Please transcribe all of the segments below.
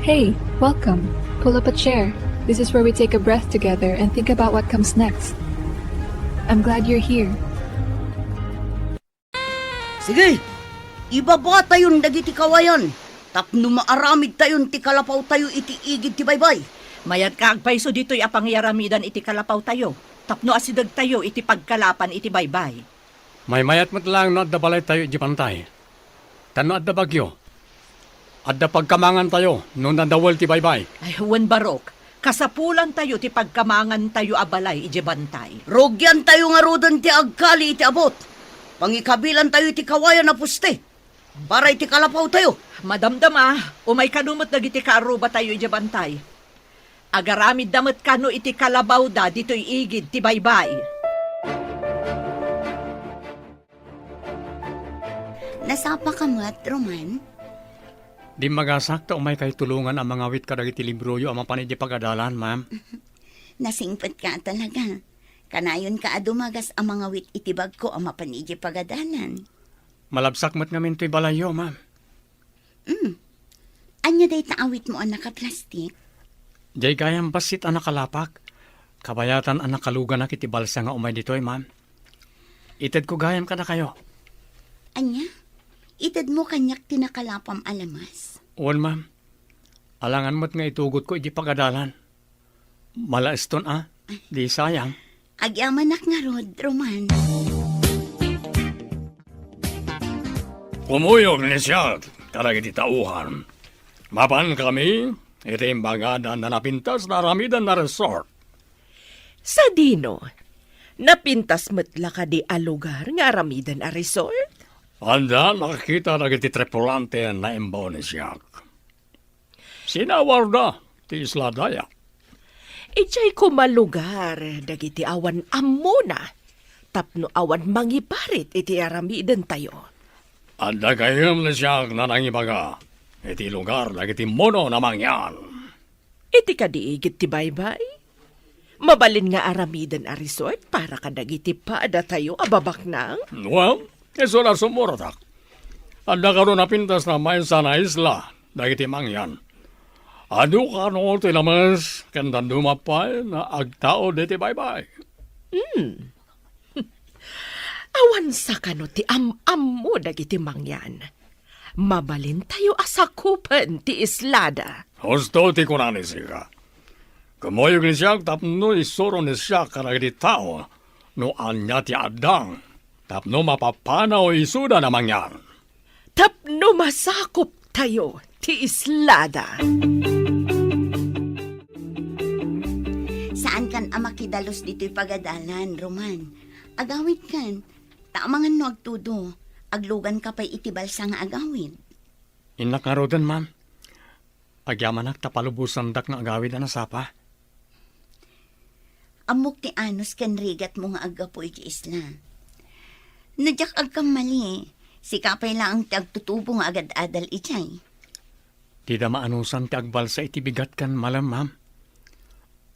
Hey, welcome. Pull up a chair. This is where we take a breath together and think about what comes next. I'm glad you're here. Sige, ibaba tayon dagiti kawayan. Tapno maaramid tayon ti kalapaw tayo iti igid ti baybay. Mayat kaagpayso dito'y apangyaramidan iti kalapaw tayo. Tapno asidag tayo iti pagkalapan iti baybay. May mayat mo't lang no adda balay tayo iti pantay. Tano adda bagyo. Adda pagkamangan tayo no nadawal ti baybay. Ay, huwan barok. Kasapulan tayo ti pagkamangan tayo abalay iti bantay. Rogyan tayo nga rodan ti agkali iti abot. Pangikabilan tayo iti kawayan na puste. Para iti kalapaw tayo. Madamdama, umay kanumot dagiti kaaruba tayo iti bantay. Agaramid damat kano iti kalabaw da dito'y igid ti baybay. Nasapa ka mat, Roman? Di magasakta umay kay tulungan ang mga wit kadag iti libroyo ang mapanid di pagadalan, ma'am. Nasingpet ka talaga. Kanayon ka adumagas ang mga wit itibag ko ang mapanidya pagadanan. Malabsak mo't ngamin to'y balayo, ma'am. Anya day taawit mo ang nakaplastik? Jay gayang basit ang nakalapak. Kabayatan ang nakalugan na kiti balsa nga umay dito'y, ma'am. Ited ko gayam ka na kayo. Anya? Itad mo kanyak tinakalapam alamas. Uwan, ma'am. Alangan mo't nga itugot ko iti pagadalan. Malaeston, Di sayang. Agyamanak nga rod, Roman. Kumuyog ni siya, kadag iti tauhan. Mapan kami, iti imbagada na napintas na ramidan na resort. Sa dino, napintas metla ka di a lugar nga aramidan a resort? Anda, nakakita na iti tripulante na imbaw ni siya. Sinawar na, ti Isla Daya. Ichay kumalugar, dagiti awan amuna. Tapno awan mangiparit iti aramidan tayo. Anda kayom ni siya na nangibaga. Iti lugar na iti mono na mangyan. Iti kadiigit ti baybay? Mabalin nga aramidan a resort para kadagiti paada tayo ababak nang? Well, eso na sumuratak. Anda karon napintas na may sana isla, dagiti mangyan. Ano ka no tinamas, kandan dumapay na agtao diti baybay. Awan sa kano ti am mo dagiti mangyan. Mabalin tayo asakupan ti islada. Husto ti kunani siya. Kamoyog ni siya, tapno isuro ni siya karagiti tao, no anya ti adang, tapno mapapanaw isuda na mangyan. Tapno masakop tayo ti islada. Saan kan amakidalos dito'y pagadalan, Roman? Agawid kan. Taamangan no agtudo. Aglugan ka pa'y itibal sa nga agawid. Inakarodan, ma'am. Agyamanak tapalubusan dak na agawid na sapa. Amok ti anos kan rigat mo nga agapoy ti isla. Nadyak agkam mali. Si kapay lang ti agtutubo nga agad-adal ichay. Di da maanusan ti agbalsa iti bigat kan malam, ma'am.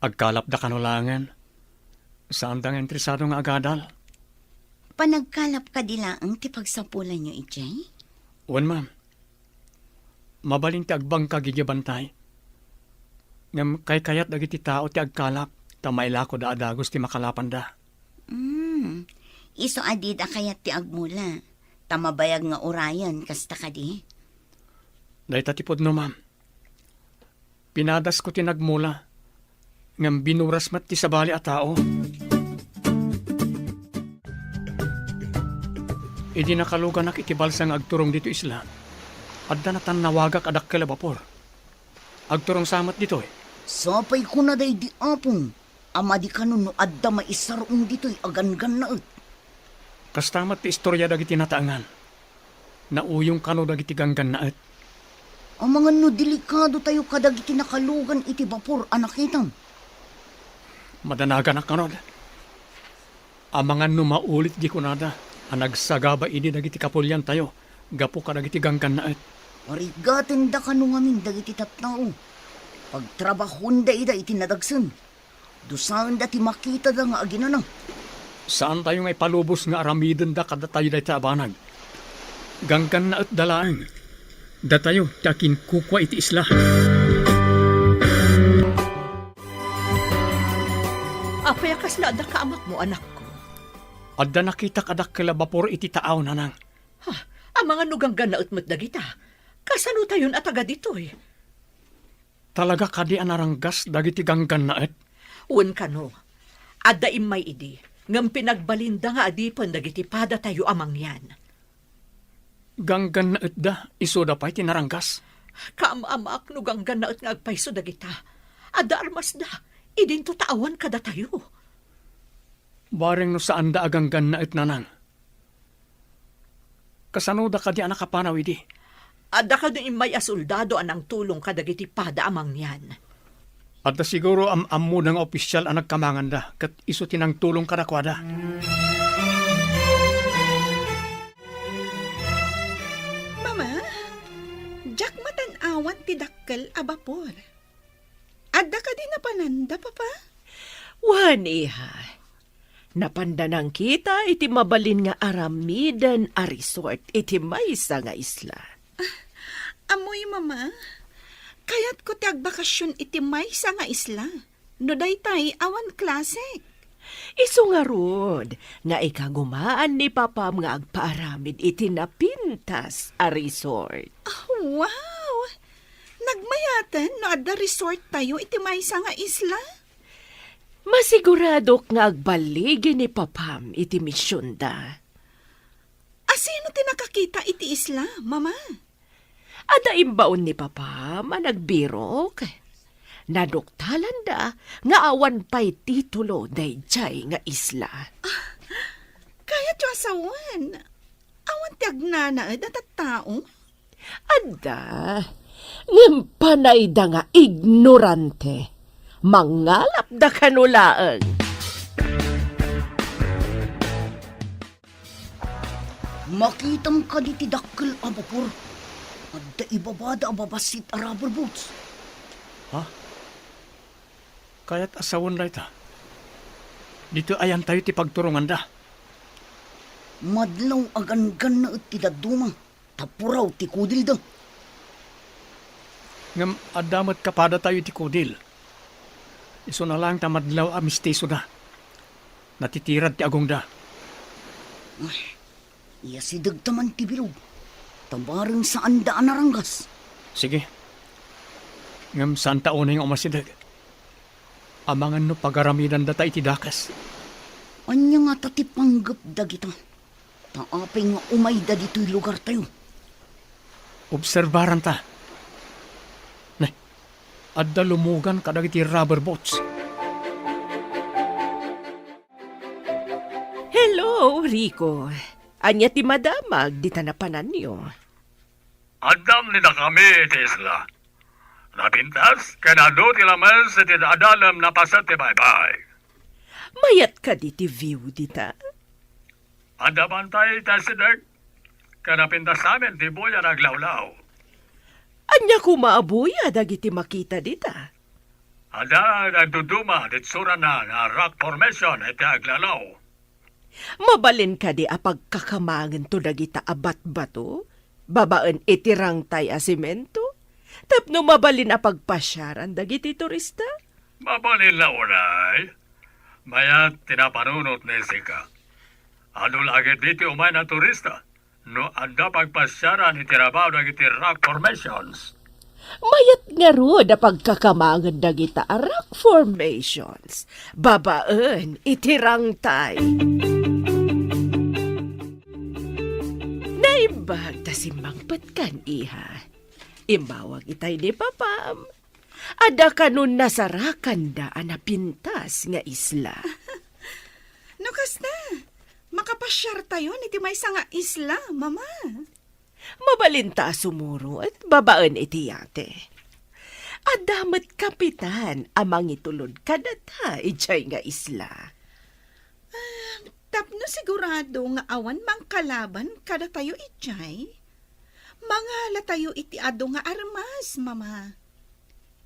Agkalap da kanulangan. Saan dang entresado nga agadal? Panagkalap ka dilaang ti pagsapulan nyo ichay? Wan, ma'am. Mabalin ti agbang kagigibantay. Ngam kay kayat dagiti tao ti agkalap, tamayla ko da adagos ti makalapan da. Iso adid akayat ti agmula. Tamabayag nga urayan kasta ka di. Dahil tatipod no, ma'am. Pinadas ko ti nagmula. Ngam binuras mat ti sabali a tao. Idi nakalugan nak iti balsang agturong dito isla. Adda na tan nawagak adak kalabapor. Agturong samat dito eh. Sapay ko na day di apong. Ama di kanon no adda maisarong dito'y agan-gan na et. Kastamat ti istorya dagiti nataangan. Nauyong kano dagiti ganggan na et. Ang mga no delikado tayo kadagiti nakalugan iti bapor anakitam. Madanaga na kanod. Ang mga numaulit di kunada. Ang nagsagaba ini dagiti kapulyan tayo. Gapo ka dagiti ganggan na et. Marigaten da kano ngamin dagiti tapnao. Pagtrabahon da ida iti nadagsan. Dusaan da ti makita da nga aginanang. Saan tayo ngay palubos nga aramiden da kada tayo da abanag? Ganggan na et dalaan. Da tayo takin kukwa iti isla. Apaya kasla da ka amak mo, anak ko. Adda nakita kadak kala bapor iti taaw nanang. Ha, ang mga nugang ganaot mo't dagita. Kasano tayon at aga ditoy? Talaga kadi anaranggas dagiti ganggan na et. Un kano, adda imay idi, ngam pinagbalinda nga adipon dagiti pada tayo amang yan. Ganggan na et da, iso da pa'y tinaranggas. Kaamamak nugang ganaot nga agpaiso dagita. Adda armas da, idin to taawan kada tayo. Bareng no saan da aganggan na et nanang. Kasano da kadi anak kapanaw idi. Adda ka din imay asoldado anang tulong kadagiti pada amang yan. At da siguro mo ng opisyal ang nagkamangan da, kat iso tinang tulong kadakwada. Mama, jak matanawan ti dakkel a bapor. Adda ka din na pananda, papa? Wan, iha. Napandanang kita iti mabalin nga aramidan a resort iti maysa nga isla. Amoy, mama. Kayat ko ti agbakasyon iti maysa nga isla. No daytay awan klasik. Isu nga rod, nga ikagumaan ni papam nga agpaaramid iti napintas a resort. Oh, wow! Nagmayatan no adda resort tayo iti maysa nga isla. Masigurado nga agbaligi ni papam iti misyon da. Asino ti nakakita iti isla, mama? Ada imbaon ni papa managbirok. Naduktalan da nga awan pa'y titulo dayjay nga isla. Kaya ti asawan. Awan ti agnanaed at tao. Ada, ngimpanay da nga ignorante. Mangalap da kanulaan. Makitam ka di ti dakkel a bapor. Adda ibabada a babasit a rubber boats. Kaya't asawon da ita. Dito ayan tayo ti pagturungan da. Madlaw agan-gan na ti daduma. Tapuraw ti kudil da. Ngam adamat kapada tayo ti kudil. Iso na lang tamadlaw a misteso da. Natitirad ti agong da. Iya si dagtaman ti bilog. Tabarang saan daan naranggas. Sige. Ngam saan taon yung umasidag. Amangan no pagaramidan data iti dakas. Anya nga tati panggap da kita. Taapay nga umay da dito'y lugar tayo. Obserbaran ta. Ne, adda lumugan kadag iti rubber boats. Hello, Rico. Anya ti madamag di tanapanan niyo. Adam ni na kami iti isla. Napintas, kanado ti lamas iti adalam na pasat ti bye-bye. Mayat ka di ti view dita. Adaman tayo tasidag. Kanapintas amin ti buya naglawlaw. Anya kumaabuya dagiti makita dita. Ada nagduduma dit sura na nga rock formation iti aglalaw. Mabalin ka di apag kakamangan to dagita abat bato. Babaan itirang tay a simento. Tapno mabalin a pagpasyaran dagiti turista? Mabalin na unay. Mayat tinapanunot ni Sika. Ano lagi dito umay na turista? No anda pagpasyaran itirabaw dagiti rock formations. Mayat nga ro da pagkakamangan dagita a rock formations. Babaan itirang tay. Naibag ta si mangpatkan iha. Imbawag itay ni papam. Ada kanun nasarakan da anapintas nga isla. No kasta, makapasyar tayo iti maysa nga isla, mama. Mabalinta sumuro at babaan iti yate. Adamat kapitan amang itulod kadata ijay nga isla. Tapno sigurado nga awan mang kalaban kada tayo ijay. Mangala tayo iti ado nga armas, mama.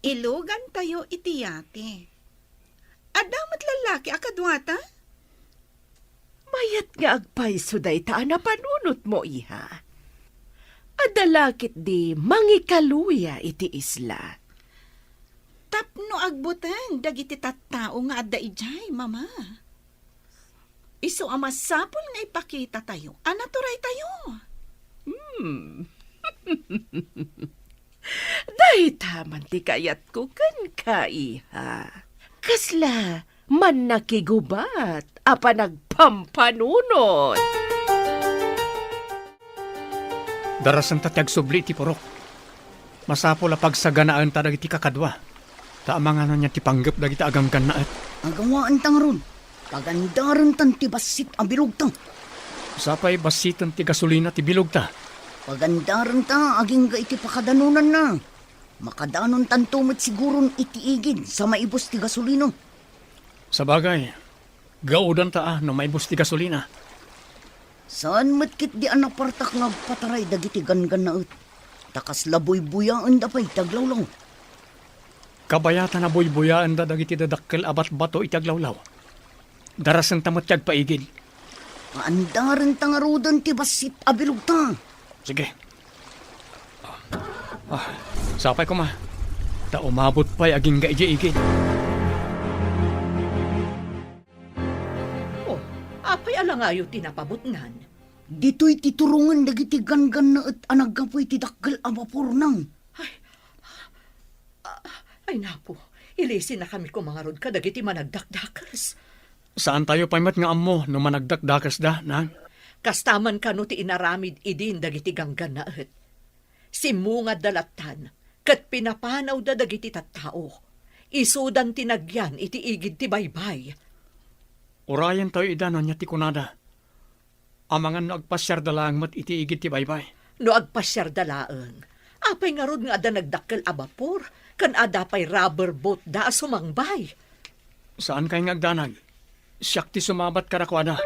Ilugan tayo iti yate. Adamat lalaki akadwata? Mayat nga agpaiso day ta na panunot mo iha. Adalakit di mangikaluya iti isla. Tapno agbutan dagiti tattao nga adda ijay, mama. Isu ama sapol nga ipakita tayo. Anaturay tayo. Dahi taman ti kayat ko kan kaiha. Kasla, man nakigubat, apa nagpampanunot. Darasan tatyag subli ti porok. Masapol a pagsaganaan ta dagiti kakadwa. Taamangan niya ti panggap dagiti aganggan na at. Agawaan tang ron. Pagandaran tan ti basit abilog tang. Sapay basitan ti gasolina ti bilog ta. Pagandaran ta aging ga iti pakadanunan na. Makadanon tan tumit siguron iti igid sa maibos ti gasolino. Sa bagay, gaudan ta no maibos ti gasolina. Saan matkit di anak partak nga pataray dagiti gangan na ut. Takas laboy-buyaan da pa'y taglawlaw. Kabayatan na buy-buyaan da dagiti dadakkel abat bato itaglawlaw. Darasan ta matyag paigid. Paandaran ta nga rodan ti basit abilog ta. Sige. Sapay ko ma. Ta umabot pa'y aging gaiji-igid. Oh, apay alangayo tinapabutngan. Dito'y titurungan dagiti gangan na at anagapoy ti dakkel a vapor nang. Ay napo, ilisin na kami ko mga rod ka dagiti managdakdakas. Saan tayo paymat nga ammo no managdakdakas da, nang? Kastaman kano ti inaramid idin dagiti ganggan na et. Simungad dalatan, kat pinapanaw da dagiti tattao. Isudan tinagyan iti igid ti baybay. Urayan tayo idanon niya ti kunada. Amangan no agpasyar dalang mat iti igid ti baybay. No agpasyar dalaeng, apay nga rod nga ada nagdakkel a bapor, kan ada pay rubber boat da sumangbay. Saan kay nga agdanag? Siyak ti sumabat karakwada.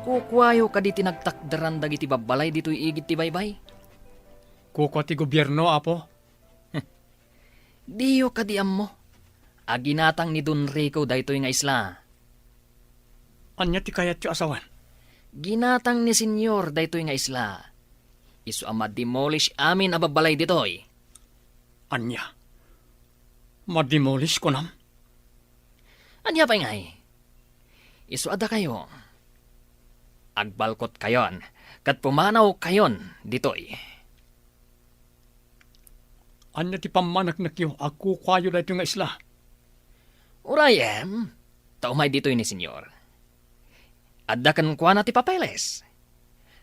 Kukwayo ka di tinagtakdaran dagiti babalay dito'y igit ti baybay. Kuko ti gobyerno, apo. Diyo ka di mo. Aginatang ni Don Rico daytoy nga isla. Anya ti kayat yu asawan? Ginatang ni Senyor daytoy nga isla. Isu ama demolish amin a babalay ditoy. Anya? Mademolish ko nam? Anya pa ngay? Isu ada kayo. Agbalkot kayon, kat pumanaw kayon ditoy. Anya ti pamanak na kiyo, ako kwayo dayto nga isla. Urayan, taumay ditoy ni Senyor. Adda kan kuana ti papeles.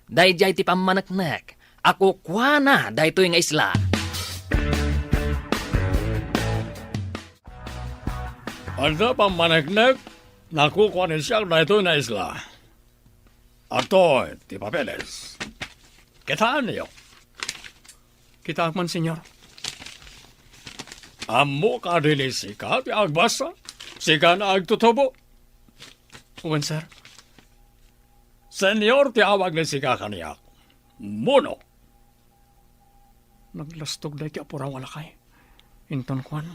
Dayjay ti pamanaknak, ako kuana daytoy nga isla. Ada pamanaknak, nakukuha ni siya dayto nga isla. Ato, ti papeles. Kitaan niyo. Kita man, senyor. Amo ka dili sika, ti agbasa. Sika na agtutubo. Uwan, sir. Senyor, ti awag ni sika kaniyak. Muno. Naglastog dahi ti apura wala kay. Inton kwan.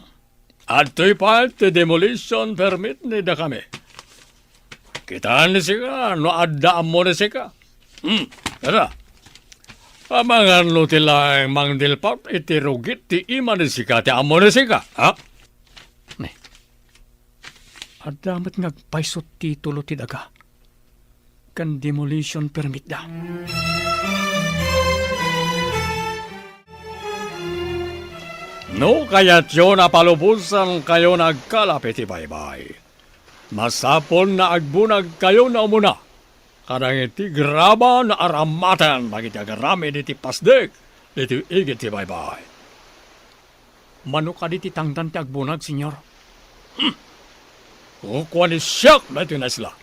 At to'y pa ti demolition permit ni da kami. Kitaan ni sika, no adda mo ni sika. Tara. Amangan no tilang mangdilpat iti rugit ti ima ni sika ti amo ni sika. Ha? Ne. Adamat ngagpaisot titulo ti daga. Kan demolition permit da. No kaya't yun napalubusan kayo nagkalapit ti baybay. Masapon na agbunag kayo na umuna. Kadang iti graba na aramatan bagiti agarami diti pasdek diti igit ti baybay. Mano ka diti tangtan ti agbunag, senyor? Kukuha ni siyak na ito na sila.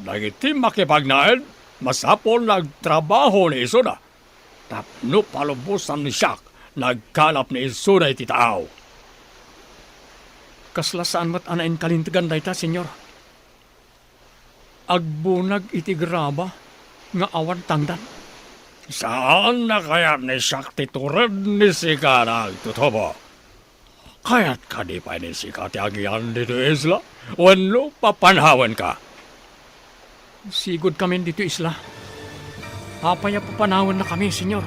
Dagiti makipagnaed, masapon nagtrabaho ni Isoda. Tapno palubusan ni siyak, nagkalap ni Isoda iti tao. Kasla saan mat anain kalintigan dayta, senyor? Agbunag iti graba nga awan tangdan. Saan na kaya ni siyak titured ni sika nagtutubo? Kaya't ka di pa ni sika ti agian dito isla? Wano papanhawan ka? Sigod kami dito isla. Apaya papanawan na kami, senyor.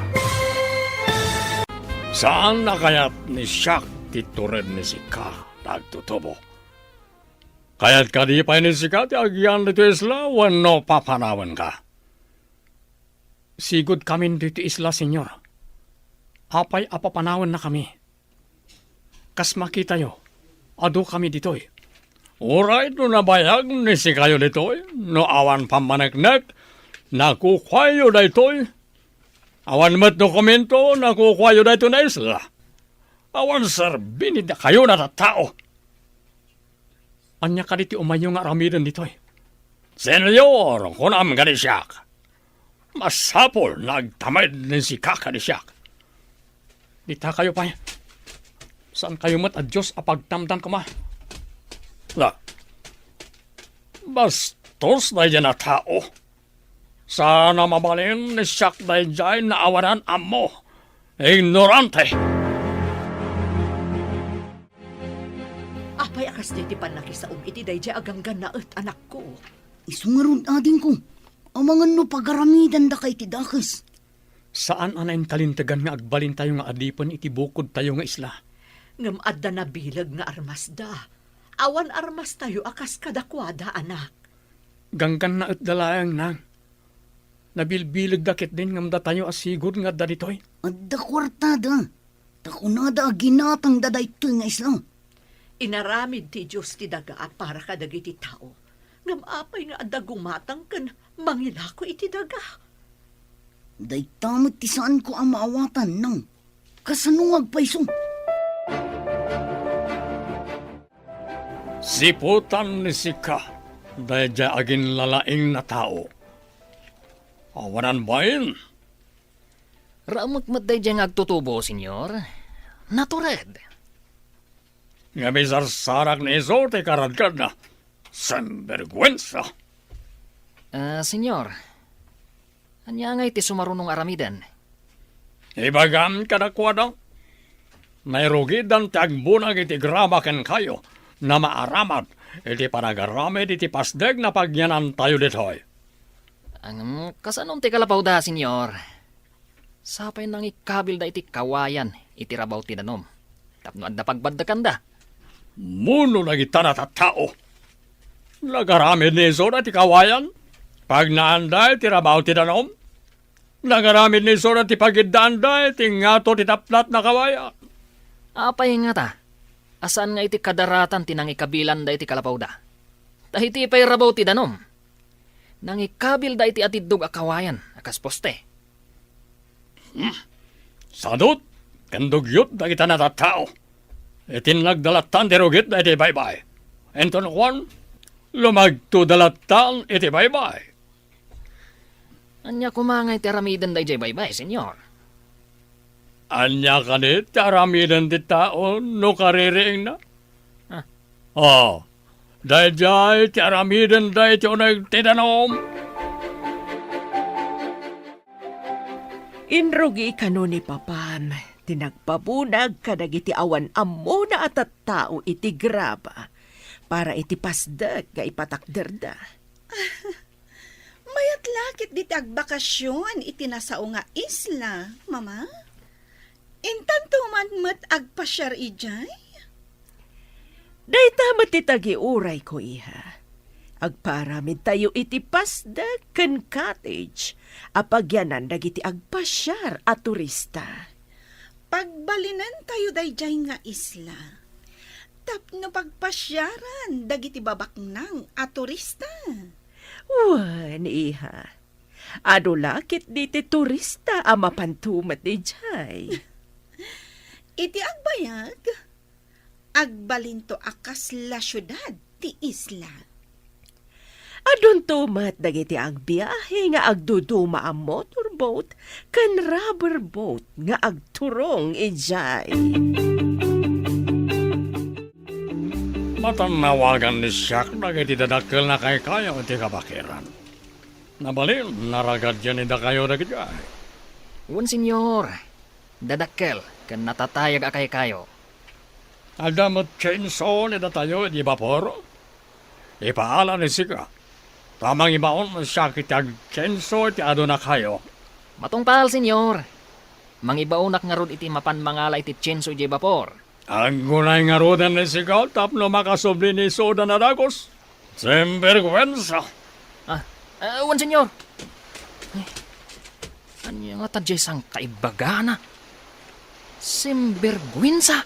Saan na kaya't ni Siak titured ni Sika nagtutubo? Kaya't kadipay ni Sika ti agyan dito isla wano papanawan ka. Sigod kami dito isla, senyor. Apay apapanawan na kami. Kas makita yo, ado kami ditoy. Alright, no nabayag ni Sikayo ditoy, no awan pamaneknek, nakukwayo ditoy. Awan mat dokumento, nakukwayo dito na isla. Awan sarbinid na kayo na tao. Anya ka diti umayo nga ramidan ditoy. Senyor, kunam ka ni Siak. Masapol, nagtamad ni si Kaka ni Siak. Dita kayo pa. Saan kayo mat at Diyos apagtamdam ko ma? La, bastos na yan na tao. Sana mabalin ni Siak na dyan na awanan amo. Ignorante. Apay akas di ti panakisaom iti day agang ganaet anak ko. Isungarun ading ko. Amangan no pagaramidan da kay ti dakes. Saan anayin kalintagan nga agbalin tayo nga adipon iti bukod tayo nga isla? Ngam adda na bilag nga armas da. Awan armas tayo akas kadakwada anak. Ganggan na at dalayang nang. Nabilbilag dakit din ngam da tayo asigod nga daritoy. Adda kwartada. Takunada aginatang daday to nga isla. Inaramid ti Diyos ti daga para kadagiti tao. Ngam apay nga adda gumatang kan mangilako iti daga. Day tamot ti saan ko ang maawatan nang kasanuag paiso. Siputan ni Sika, dahil dya agin lalaing na tao. Awanan ba yun? Raamagmat day dyan agtutubo, senyor. Natured. Nga may sarsarak ni iso, te karadkad na. Sambergwensa. Senyor. Anya nga iti sumarunong aramidan. Ibagam kadakwada. Nairugidan tagbunag iti grabaken kayo na maaramad iti panagaramid iti pasdeg na pagyanan tayo ditoy. Ang kasanom ti kalapaw da, senyor. Sapay nang ikabil da iti kawayan iti rabaw tinanom. Tapno adda pagbaddakan da. Muno lagi tanat at tao. Nagaramid ni iso na ti kawayan. Pag naanday ti rabaw tinanom. Nagaramid ni iso na ti pagiddaanday ti ngato ti taplat na kawayan. Apay nga ta. Asan nga iti kadaratan tinang ikabilan da iti kalapaw da. Tahiti pay rabaw ti danom. Nang ikabil da iti atidog akawayan, akas poste. Sadot, kandugyot da kita na tao. Itin nagdalatan ti rugit da iti baybay. Enton Juan, lumagto dalatan iti baybay. Anya kumangay ti aramidan da iti baybay, senyor. Anya kanit, aramidan ti tao, no kaririing na. Oh, dahil dyan, ti aramidan da iti unag tinanom. Inrugi kano ni Papam, tinagpabunag kadagiti awan ammo na at tao iti graba, para iti pasdag nga ipatakderda. Mayat lakit di agbakasyon iti nasao nga isla, mama. Intanto man mat agpasyar ijay? Dahita matitagi uray ko iha. Agparamid tayo iti pasdag ken cottage, apagyanan dagiti agpasyar at turista. Pagbalinan tayo dayjay nga isla. Tapno pagpasyaran dagiti babaknang at turista. Wan, iha. Ado lakit diti turista ang mapantumat di jay. Iti agbayag, agbalinto akas la syudad ti isla. Adun tumat dagiti agbiyahe nga agduduma ang motorboat kan rubber boat nga agturong ijay. Matanawagan ni Siak na iti dadakkel na kay kayo iti kabakiran. Nabalin, naragad yan ida kayo na kitay. Un senyor. Dadakkel, kan natatayag akay kayo. Adamot chainsaw ni tayo di vapor. Ipaala ni Sika. Tamang ibaon siya kitag chainsaw ti ado na kayo. Matungpal, senyor. Mangibaunak nga rod iti mapan mangala iti tsenso iti vapor. Ang gunay nga rodan ni sigaw tapno makasubli ni soda na dagos. Sembergwensa. Wan, senyor. Ay, anya nga tadyay sang kaibagana. Simbergwinsa.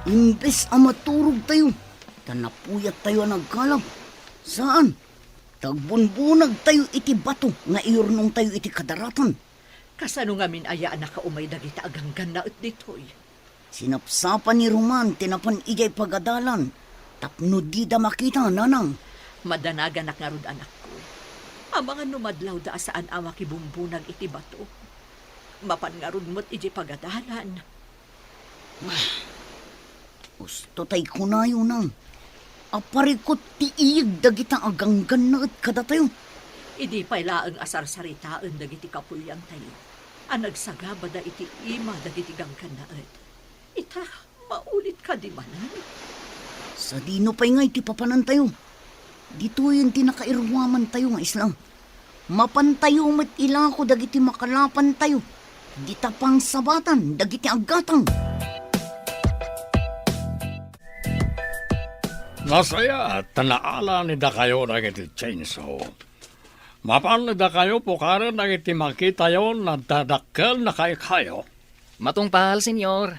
Imbes ang maturog tayo, tanapuyat tayo nagkalab. Saan? Tagbunbunag tayo iti bato, nga iurnong tayo iti kadaratan. Kasano nga min aya na kaumay dagita aganggan na ditoy. Sinapsapan ni Roman, tinapan ijay pagadalan. Tapno di da makita, nanang. Madanagan na nga rod anak ko. Ang mga numadlaw da saan ama kibumbunag iti bato. Mapan nga rod mo't iti pagadalan. Gusto tay kunayo nang. Aparikot tiiyig dagitang aganggan na at kada tayo. Idi pa'y laang asar saritaan dagiti kapulyang tayo. Ang nagsagaba da iti ima dagiti gangkan na at. Ita, maulit ka di manan. Sa dino pa'y nga iti papanan tayo. Dito yung tinakairwaman tayo nga islang. Mapantayo mat ilang ko dagiti makalapan tayo. Di tapang sabatan, dagiti agatang. Masaya at tanaala ni da kayo na iti chainsaw. Mapan da kayo pukaran na iti makita yon na dadakkel na kayo. Matungpal, senyor.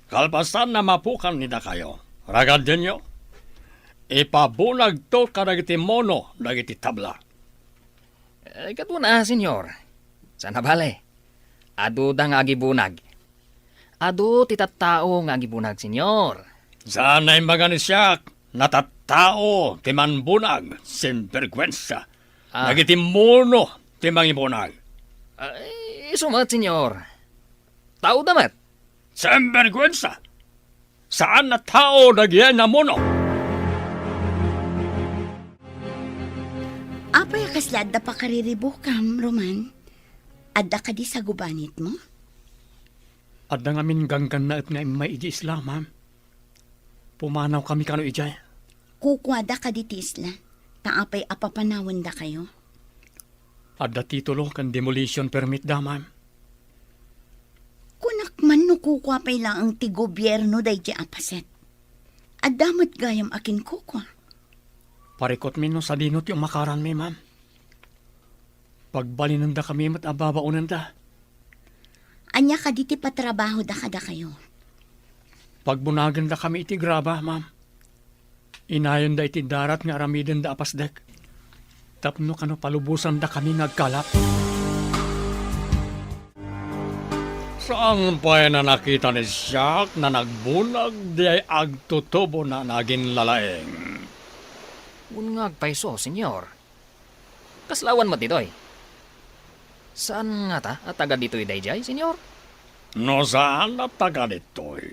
Kalpasan na mapukan ni da kayo. Ragad din nyo. Ipabunag to karagiti mono dagiti tabla. Katuna, senyor. Sana bale. Adu da nga agibunag. Adu titattao nga agibunag, senyor. Sana'y maganisyak. Natattao ti manbunag, simpergwensa. Nagiti mono ti mangibunag. Sumat, senyor. Tao damat. Simpergwensa. Saan na tao nagyan na mono? Apay kaslad da pa kariribukam, Roman. Adda ka di sa gubanit mo? At nga min ganggan na at nga may iji Islam, ma'am. Pumanaw kami kano ijay. Kukwada ka di tisla. Taapay apapanawan da kayo. At da titulo kan demolition permit da, ma'am. Kunak man no kukwa pay lang ang ti gobyerno day di apaset. Adamat gayam akin kukwa. Parikot min no sa dinot yung makaran mi, ma'am. Pagbalinan da kami mat ababaunan da. Anya ka di ti patrabaho da kada kayo. Pagbunagan da kami iti graba, ma'am. Inayon da iti darat nga aramiden da apasdek. Tapno kano palubusan da kami nagkalap. Saan pa na nakita ni Jack na nagbunag di ay agtutubo na naging lalaeng? Unngag paiso, senyor. Kaslawan mo ditoy. Saan nga ta at taga ditoy dayjay, senyor? No saan na taga ditoy?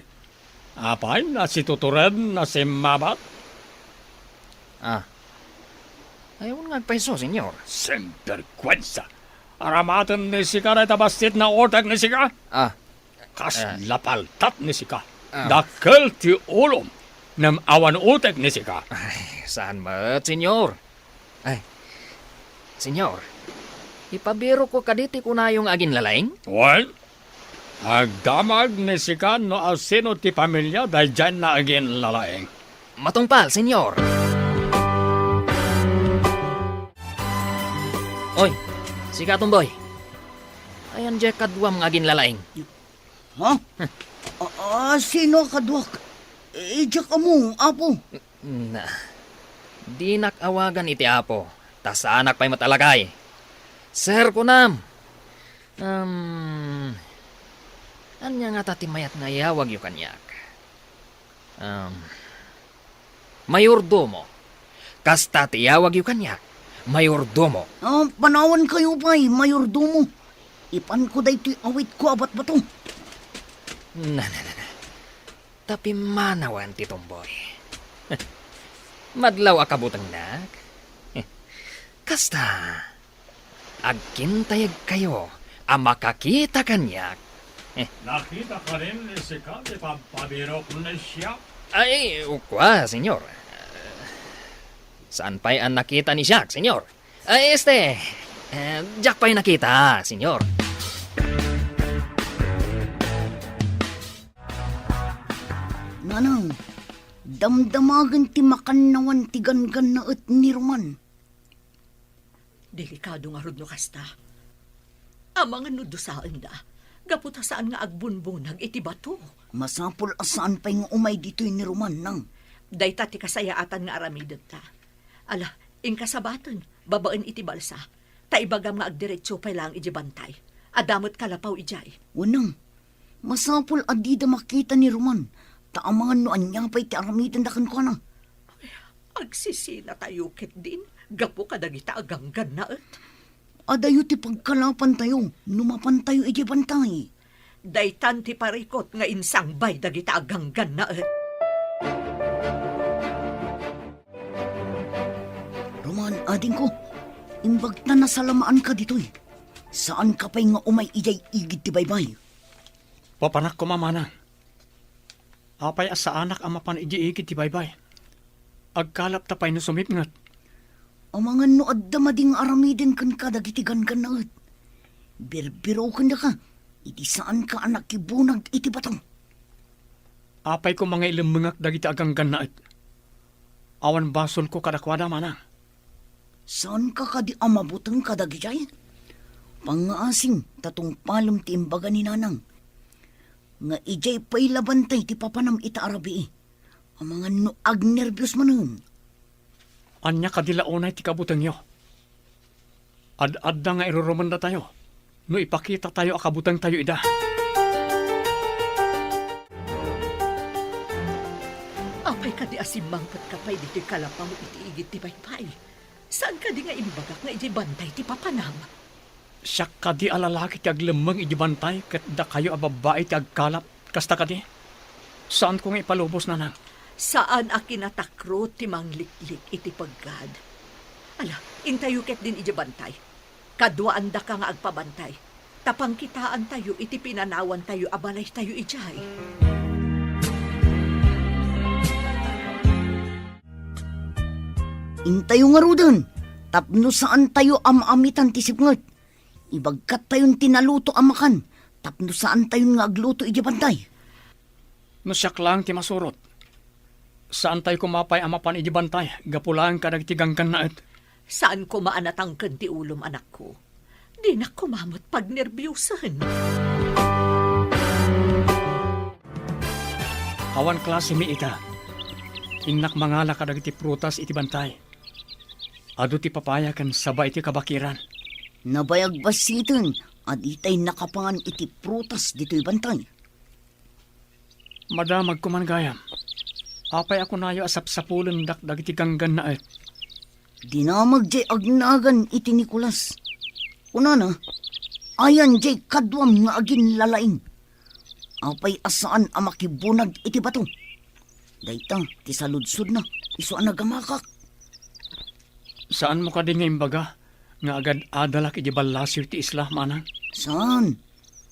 Apay na si tutured na si Mabat? Ayaw nga paiso, senyor. Sempergwensa. Aramatan ni Sika na itabastit na otak ni Sika? Kas lapaltat ni Sika. Dakkel ti ulom nam awan utek ni Sika. Saan mat, senyor? Ay, senyor, ipabiro ko kaditi ko na yung agin lalaing? Well, agdamag ni Sika no asino ti pamilya dahil dyan na agin lalaeng. Matungpal, senyor. Oy, Sika tumboy. Ayan dyan kadwam ng agin lalaing. Ha? Sino kadwak? Ijak mo, apo. Na, di nakawagan iti apo. Tas anak pa'y matalagay. Sir ko nam. Anya nga tatimayat nga yawag yu kanyak. Mayordomo. Kasta tiyawag yu kanyak. Mayordomo. Panawan kayo pa'y, mayordomo. Ipan ko day ti awit ko abat bato. Na. Tapi manawan ti tomboy. Madlaw akabutang nak. Kasta, agkintayag kayo ang makakita kanyak. Nakita ka rin ni Sika di pabiro ko na siya? Ay, ukwa, senyor. Saan pa'y ang nakita ni Jack, senyor? Ay, Jack pa'y nakita, senyor. Nanang, damdamagan ti makannawan ti gangan na et ni Roman. Delikado nga rod no kasta. Ang mga nudusaan da, gaputa saan nga agbunbunag iti bato. Masapul asaan pa'y nga umay dito'y ni Roman nang. Dayta ti kasayaatan nga aramidot ta. Ala, ingkasabatan, babaan iti balsa. Taibagam nga agdiretso pa'y lang iti bantay. Adamot kalapaw ijay. Unang, masapul adida makita ni Roman. Taamangan no anya pa'y ti aramidan dakan ko na. Agsisina tayo ket din. Gapo kadagita aganggan na et. Adayo ti pagkalapan tayo, numapan tayo iti bantay. Daytan ti parikot nga insang bay dagita aganggan na et. Roman, ading ko, imbag na nasalamaan ka dito'y. Saan ka pa'y nga umay ijay igid ti baybay? Papanak ko mamana. Apay asa anak ang mapan igiigit ti baybay. Agkalap tapay no sumipngat. Ang mga no adda mading aramidin kan ka dagitigan ka na et. Birbiro ka na ka, iti saan ka anak kibunag iti batang. Apay ko mga ilimungak dagiti aganggan na et. Awan basol ko kadakwada mana. Saan ka kadi amabutang kadagijay? Pangaasing tatong palom ti imbaga ni nanang. Nga ijay pa'y labantay ti papanam ita arabi. Ang mga no agnervyos manun. Anya kadilaunay ti kabutang yo. Ad-adda nga irurumanda tayo. No ipakita tayo akabutang tayo ida. Apay ka di asimbangpat ka pa'y dito'y kalapaw iti igit ti baypay. Saan ka di nga imbagak nga iti bantay ti papanam? Siya kadi alalaki ti aglemang ijibantay ket da kayo ababae ti agkalap. Kasta kadi. Saan ko nga ipalubos na nang? Saan a kinatakro ti mangliklik iti paggad? Ala, intayuket din iti bantay. Kadwaan da ka nga agpabantay. Tapang kitaan tayo iti pinanawan tayo abalay tayo ijay. Intayo nga rudan. Tapno saan tayo amamitan ti sipngat. Ibagkat tayon tinaluto amakan. Tapno saan tayo nga agluto iti bantay. No siyak lang ti masurot. Saan tayo kumapay amapan ijibantay? Gapulaan ka nagtigangkan na et. Saan ko maanatangkan ti ulom anak ko? Di na kumamot pag nervyusan. Awan klase mi ita. Inak mangala ka dagiti prutas iti bantay. Adu ti papaya kan sabay iti kabakiran. Nabayag basitin. Aditay nakapangan iti prutas dito'y bantay. Madamag kumanggayam. Apay ako nayo asap-sapulan dagiti ganggan na et. Dinamag jay agnagan iti Nicolas. Una na, ayan jay kadwam nga agin lalaing. Apay asaan amakibunag iti bato. Dayta, ti saludsud na, iso anagamakak. Saan mo ka din nga imbaga? Nga agad adalak ijibalasir ti isla manang? Saan?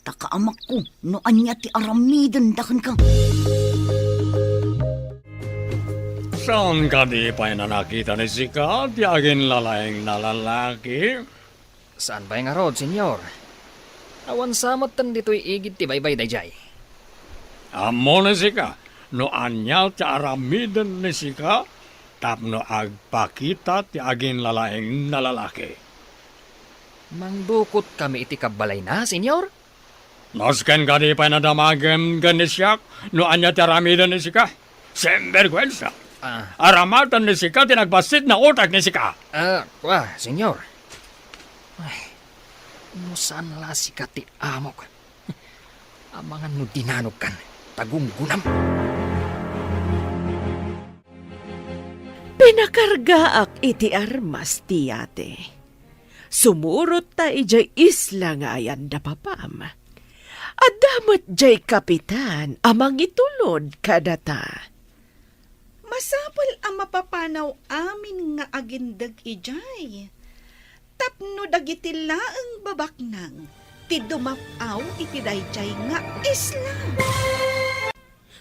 Takaamak ko, no anya ti aramidan dakan ka. Saan ka di pa na nakita ni Sika? Ti agin lalaing na lalaki? Saan ba nga rod, senyor? Awan samot tan dito'y igit ti baybay dayjay. Amo ni Sika. No anya ti aramidan ni Sika? Tapno agpakita ti agin lalaing na lalaki. Mangdukot kami iti kabalay na, senyor? Nosken ka di pa na damagem ganisyak? No anya ti aramidan ni Sika? Sembergwensa. Aramatan ni Sika, tinagbasit na utak ni Sika. Senyor. Ay, no saan la Sika ti amok? Amangan no dinanog kan, tagunggunam. Pinakargaak iti armas tiyate. Sumurot ta ijay isla nga ayan da papam. Adamat jay kapitan amang itulod kadata. Masapal ang mapapanaw amin nga agindag ijay. Tapno dagiti laeng babaknang, ti dumapaw iti dayjay nga isla.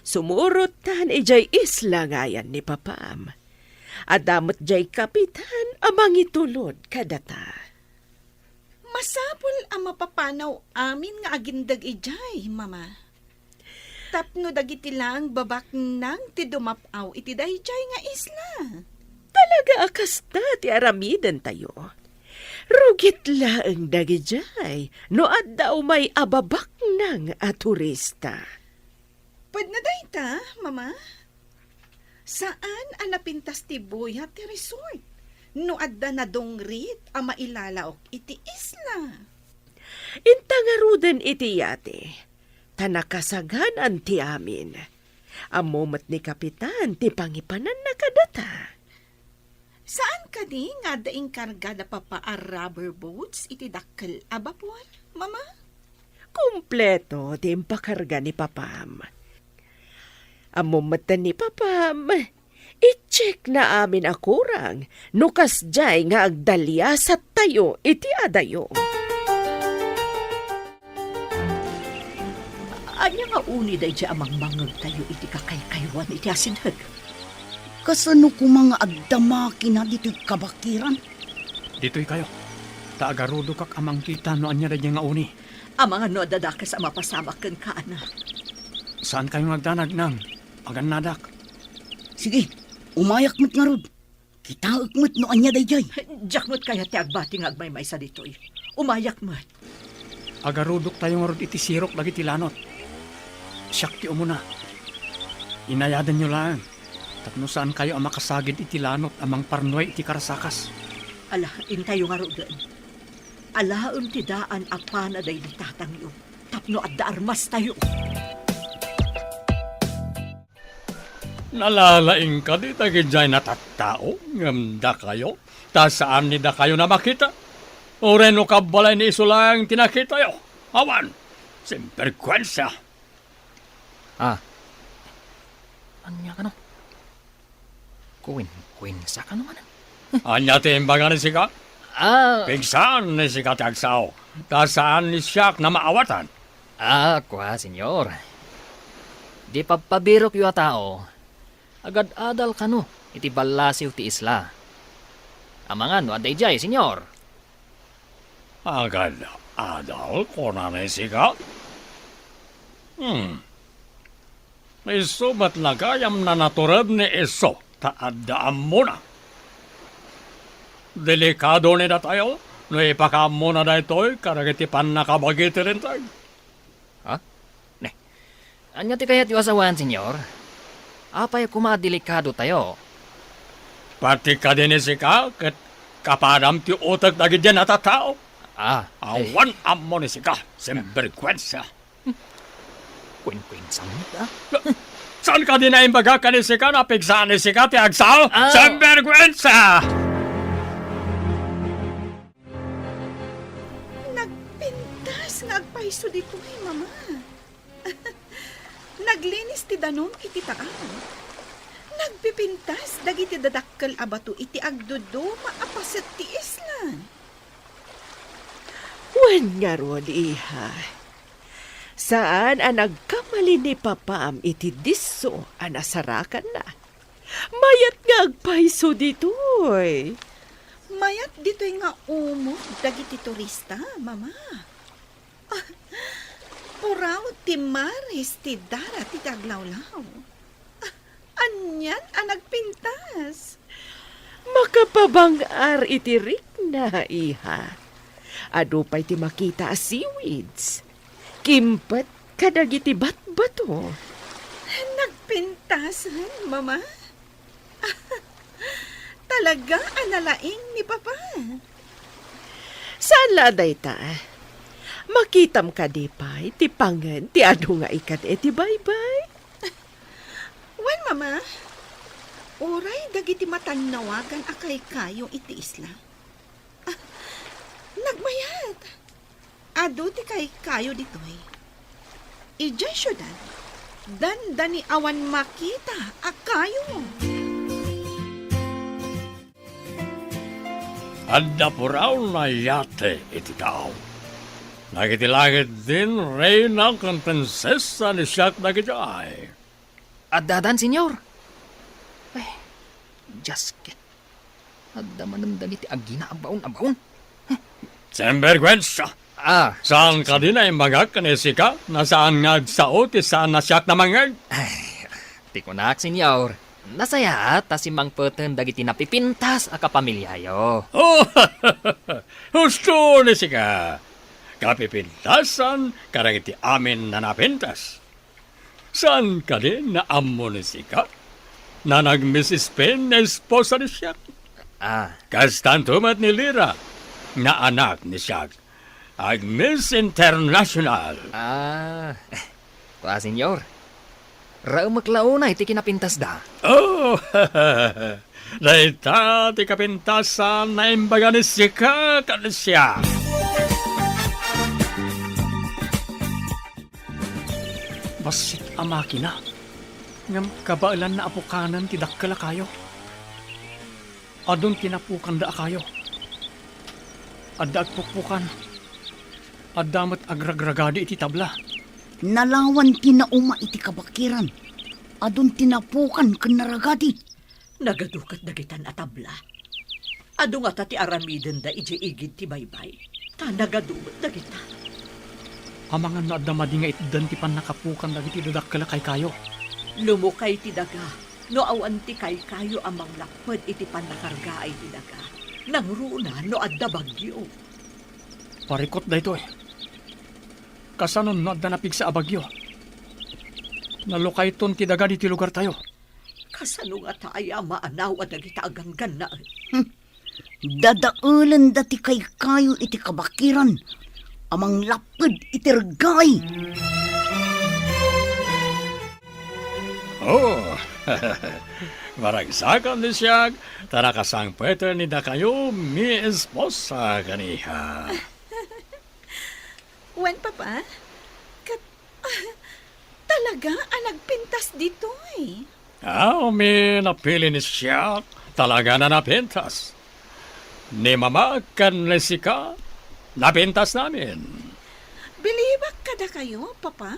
Sumurot tan ijay isla nga yan ni papam. Adamot jay kapitan amang itulod kadata. Masapol ang mapapanaw amin nga agindag ijay, mama. Tapno dagiti lang babak nang ti dumapaw iti dayjay nga isla. Talaga akas na ti aramidan tayo. Rugit laeng dagijay no adda may ababak nang a turista. Pwede na dayta, mama? Saan ang napintas ti buya ti resort? No adda na dongrit ang mailalaok iti isla. Intangaruden iti yate. Tanakasaganan ti amin. Amomat ni kapitan ti pangipanan na kadata. Saan ka di nga daing kargada pa pa a rubber boats iti dakkel abapuan, mama? Kompleto ti impakarga ni papam. Amomat ni papam. I-check na amin akurang nukas jay nga agdalya sa tayo iti adayo. Anya nga uni day di amang mangag tayo iti kakaykaywan iti asinhag. Kasano ko mga agdamaki na dito'y kabakiran? Dito'y kayo. Taagarudo kak amang kita no anya da nga uni. Ang mga no dadakas ang mapasamak kan kaana. Saan kayo nagdanag nang? Agan nadak. Sige, umayak mo't nga rod. Kitaak mo't no anya dayjay. Jakmot kaya ti agbati nga agmay sa ditoy. Umayak mo. Agarudok tayo nga rod iti sirok lagi tilanot. Siyak ti umuna. Inayadan nyo lang. Tapno saan kayo ang makasagid iti lanot amang parnoy iti karasakas. Ala, intayo nga rodan. Alaon ti daan apana day di tatangyo. Tapno at armas tayo. Nalalaing ka di tagidjay na tattao. Ngamda kayo. Ta saan ni da kayo na makita? O reno kabalay ni iso lang tinakita yo. Awan. Simperkwensya. Anya ka no? Kuwin sa ka naman. Anya timbangan ni sika? Pigsan ni sika tagsaw. Ta saan ni siyak na maawatan? Kwa, senyor. Di pagpabirok yu a tao. Agad adal ka no, iti balasiw ti isla. Amangan no, aday jay, senyor. Agad adal ko na ni sika? Iso ba't nagayam na naturad ni iso? Taadaan mo na. Delikado ni da tayo. No ipakam mo na da ito'y karagitipan na kabagiti rin tayo. Ne, anya ti kayat yu asawan, senyor? Apay kumadelikado tayo. Pati ka din sika, kat kapadam ti utak na gidyan at tao. Awan mo ni sika, simberkwensya. Queen samit, Saan ka din na imbaga ka ni sika, napigsaan ni sika, ti agsaw? Simberkwensya! Nagpintas nga agpaiso dito mama. Naglinis ti danom iti taan. Nagpipintas dagiti dadakkel abato iti agdudo maapaset ti islan. Wen nga ron, iha. Saan ang nagkamali ni papam iti diso anasarakan na? Mayat nga agpaiso ditoy. Mayat dito'y nga umo dagiti turista, mama. Puraw ti maris ti dara ti taglawlaw. Anyan ang nagpintas. Makapabangar iti rikna, iha. Ado pa'y ti makita a seaweeds. Kimpat kadagiti batbato. Nagpintasan, mama. Talaga analaing ni papa. Saan laday ta? Makitam ka di pa'y ti pangan ti ado nga ikat ti bye-bye. Wan, mama. Oray dagiti matanawagan akay kayo iti isla. Nagmayat. Ado ti kay kayo ditoy. Ijay syudad. Dandani awan makita akayo. Adda puraw na yate iti tao. Nagitilagit din reyna kang prinsesa ni siyak na kitay. Dadan, senyor. Jasket. Adda manundan iti agina abaon. Sembergwensya. Ah, Saan ka din ay magak kanisika? Nasaan nga sao ti saan nasyak na mangag? ti kunak senyor. Nasaya ta si Mang Peten dagiti napipintas a kapamilyayo. Oh, husto ni sika. Kapipintasan karagiti amin na napintas. Saan ka din na amo ni sika? Na nag-Mrs. Pen na esposa ni siya. Ah, Kastantumat ni Lira na anak ni siya. Ag Miss International. Kuha senyor. Rao maklauna iti kinapintas da. Oh, Daita ti kapintasan na imbaga ni sika kanisya. Basit ang makina. Ngam kabailan na apukanan ti dakkala kayo. Adun tinapukan da kayo. Adda agpupukan. Addamat agragragadi iti tabla. Nalawan tinauma iti kabakiran. Adun tinapukan kanaragadi. Nagadukat dagitan atabla. Adu nga ti aramiden da ije igid ti baybay. Ta nagadumat dagita. Amangan na adamadi nga itdan ti pan nakapukan dagiti dakkala kay kayo. Lumukay ti daga. No awan ti kay kayo amang lakpad iti panakargaay ti daga. Nang runa no adda bagyo. Parikot da ito eh. Kasanon no adda napig sa abagyo. Nalukay ton ti daga di ti lugar tayo. Kasano nga taaya maanaw at dagita aganggan na. Dadaulan dati kay kayo iti kabakiran. Amang lapad iti ragay. Oh, maragsakan ni siya. Tara kasang pwede ni da kayo mi esposa kaniha. Wen, Papa? Talaga ang nagpintas dito eh. Mi napili ni siya. Talaga na napintas. Ni mama kan ni sika. Napintas namin. Bilibak kada kayo, Papa?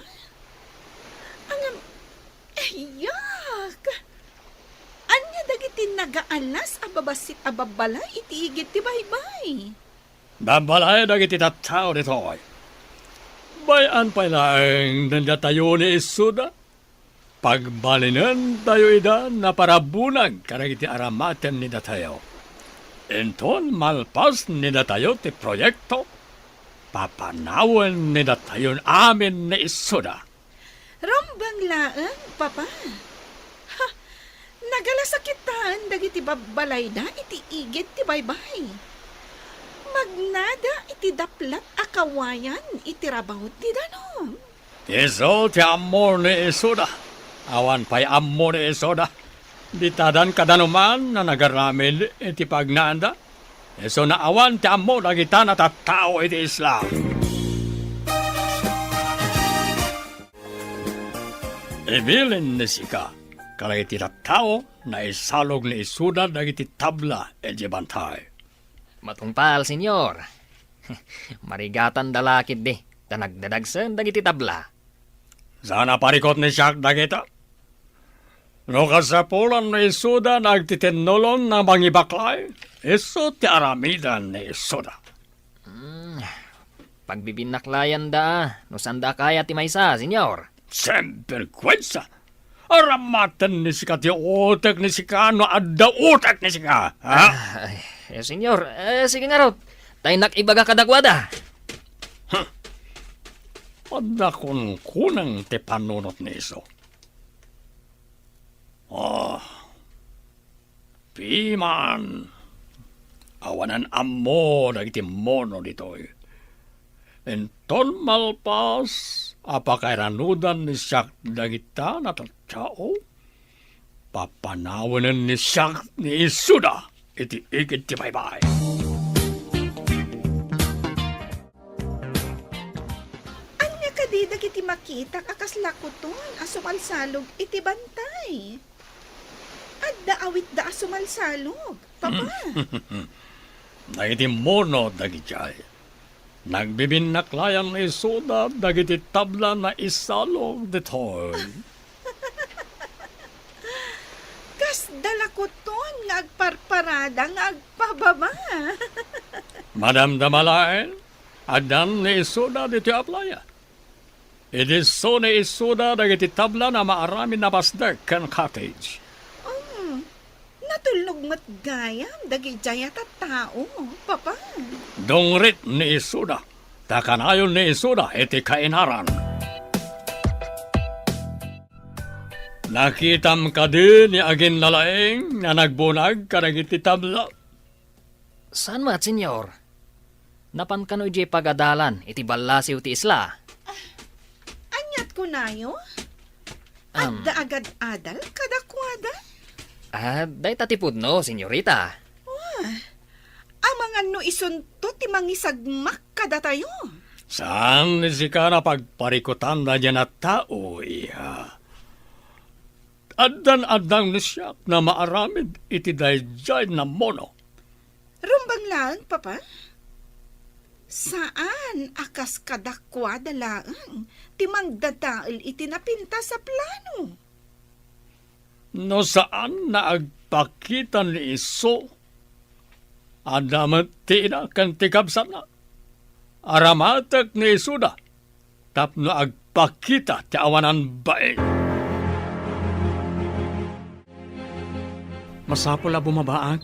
Yak! Anya dagiti nagaalas ababasit ababala itiigit ti baybay. Babalay dagiti tattao dito ay. Bayan pa lang nanda tayo ni Isuda. Pagbalinan tayo ida na parabunag karagiti aramaten ni datayo. Enton malpas ni datayo ti proyekto. Papanawan ni datayon amin ni Isuda. Rambang laan, Papa. Ha, nagalasakitan dagiti babalay da iti igit ti baybay. Magnada iti daplat akawayan iti rabaw ti danom. Iso ti amor ni Isuda. Awan pa'y amor ni Isuda. Ditadan kadanuman na nagaramid iti pagnaanda. Iso na awan ti amor na kita na tattao iti Islam. Ibilin ni sika. Kala iti tattao na isalog ni Isuda dagiti tabla iti bantay. Matungpal, senyor. Marigatan dalakid di. Ta nagdadagsan dagiti tabla. Sana parikot ni siya dagita. No kasapulan ni Isuda nagtitinolon na mangibaklay. Iso ti aramidan ni Isuda. Pagbibinaklayan da, no sanda kaya ti maysa, senyor. Semperkwensa. Aramatan ni sika ti utak ni sika no adda utak ni sika. Ha? Senyor, sige nga raw. Tayo nakibaga kadagwada. Adda kun kunang ti panunot ni iso. Piman. Awanan ammo dagiti mono ditoy. Enton malpas apakairanudan ni siyak dagita na tattao. Papanawanan ni siyak ni Isuda. Iti igit ti baybay. Anya kadi dagiti makita akas lakuton asumalsalog iti bantay. Adda awit da asumalsalog, Papa. Dagiti mono dagiti nagbibinaklayan ni Isuda dagiti tabla na isalog ditoy. Kas dalakuton nga agparparada nga agpababa. Madam Damalain, adan ni isuda dito aplaya. Idiso ni isuda dagiti tabla na maarami na basdek kan cottage. Natulog mat gayam, dagi jayat at tao, papa. Dongrit ni isuda, takanayon ni isuda iti kainaran. Nakitam ka din ni agin nalaeng na nagbunag ka dagiti tabla. Saan mat, senyor? Napan ka no iti pagadalan, iti balasiw ti isla. Anyat ko nayo? Adda agad adal kadakwada? Day tatipod no, senyorita. Amangan no isunto ti mangisagmak kada tayo. Saan ni si ka na pagparikutan na dyan at tao, iha? Adan-adang ni siya na maaramid iti dayjay na mono. Rumbang lang, papa? Saan akas kadakwada lang ti mangdadaal iti napinta sa plano? No saan na agpakita ni iso? Adamat ti ina kan tikabsan na. Aramatak ni isuda. Tapno agpakita ti awanan bae. Masapol na bumabaag.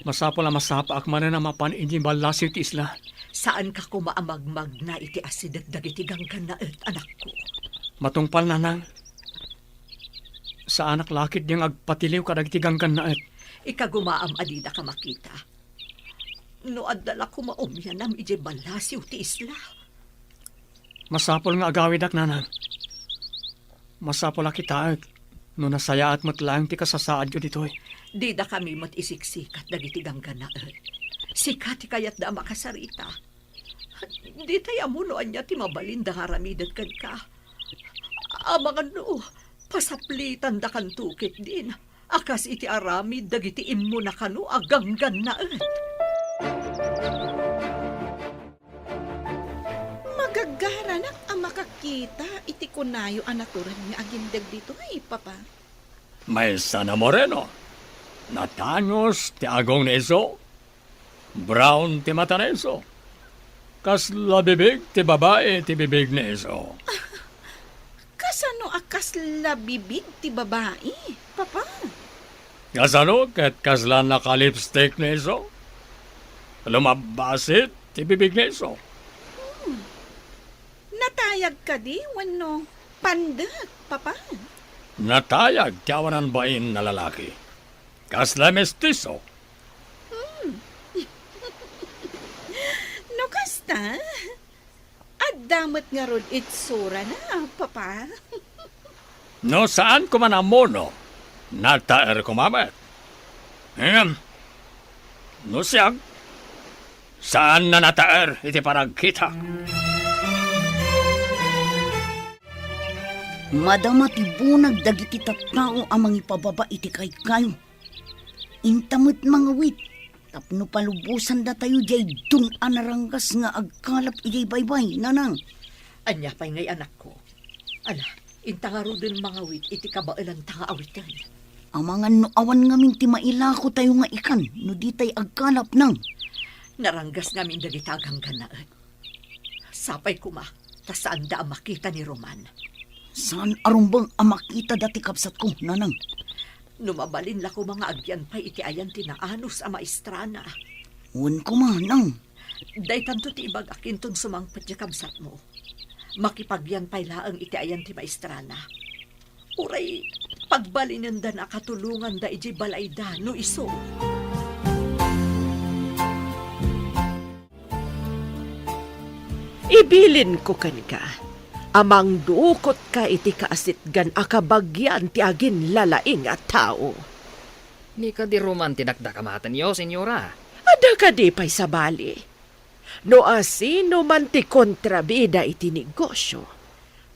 Masapol na masapaak man na mapan inji balasiw ti isla. Saan ka kumaamagmag na iti asidag dagiti ganggan na anak ko? Matungpal na nang. Sa anak lakit niyang agpatiliw kadagiti ganggan na Ikagumaam adida ka makita. No adala ko maumyanam ije balasiw ti isla. Masapol nga agawidak nanang. Masapol akita no nasaya at matlang ti kasasaad ko ditoy. Di da kami matisiksikat dagiti ganggan na Sikati kayat da makasarita. Di tayo amunoan niya ti mabalin da haramidan kan ka. Amangan no, pasaplitan da kan tukit din. Akas iti aramid dagiti immo na kanu aganggan na Magagaranak ang makakita iti kunayo anaturan nga agindag dito ay papa. May sana moreno. Natanyos ti agong neso. Brown ti mata neso. Kas labibig ti babae ti bibig neso. Kasano akas labibig ti babae, papa? Kasano ket kaslan nakalipstick neso. Lumabasit ti bibig neso. Natayag ka di, wano pandak, papa. Natayag ti awanan bain na lalaki. Kasla mestizo. No kasta? Addamat nga rod itsura na, papa. No saan ko man amono, nataer ko mamet. No siyang, saan na nataer iti paragkita? Madama ti bunag dagiti tattao amang ipababa iti kayo. Intamot mga wit. Tapno palubusan da tayo jay dun anaranggas nga agkalap ijay baybay, nanang. Anya pa'y ngay anak ko. Ala, intangaro din mga wit iti kabailan tanga awitan. Amangan no awan ngamin ti mailako tayo nga ikan, no di tay agkalap nang. Naranggas ngamin dagitagang ganaan. Sapay kuma, tasaan da ang makita ni Roman. Saan arumbang amakita dati kapsat ko, nanang? Numabalin la ko mga agyan pa'y iti ayan tinaanos a maestrana. Uwan ko manang. Day tanto ti ibag akinton sumangpet niya kamsat mo. Makipagyan pa'y laang iti ayan ti maestrana. Uray, pagbalinan da na katulungan da iji balay da no iso. Ibilin ko kan ka. Amang duukot ka iti kaasitgan akabagyan ti agin lalaing at tao. Ni ka di Roman tinakdakamatan yo, senyora. Ada ka di pa'y sabali. No asino man ti kontrabida iti negosyo.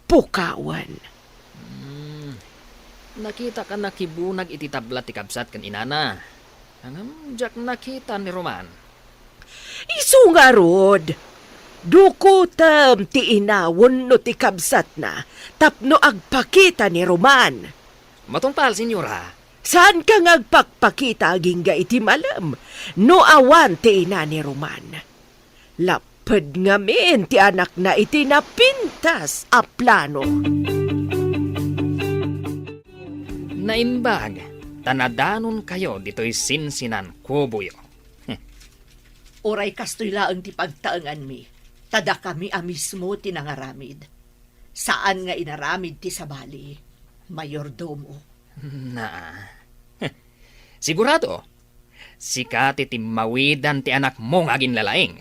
Pukawan. Nakita ka nakibunag iti tabla ti kabsat kan inana. Angam, jak nakita ni Roman. Isu nga rod. Dukutam ti inawon no ti kabsat na tapno agpakita ni Roman. Matungpal, senyora. Saan ka ngagpakpakita ginga iti malam? No awan ti ina ni Roman. Lapad ngamin ti anak na iti napintas a plano. Naimbag, tanadanon kayo dito'y sinsinan kubuyo. Oray kastoy laang ti pagtaangan mi. Tada kami mismo tinangaramid. Saan nga inaramid ti sabali? Mayordomo. Na, sigurado, sikat iti mawidan ti anak mong agin lalaing.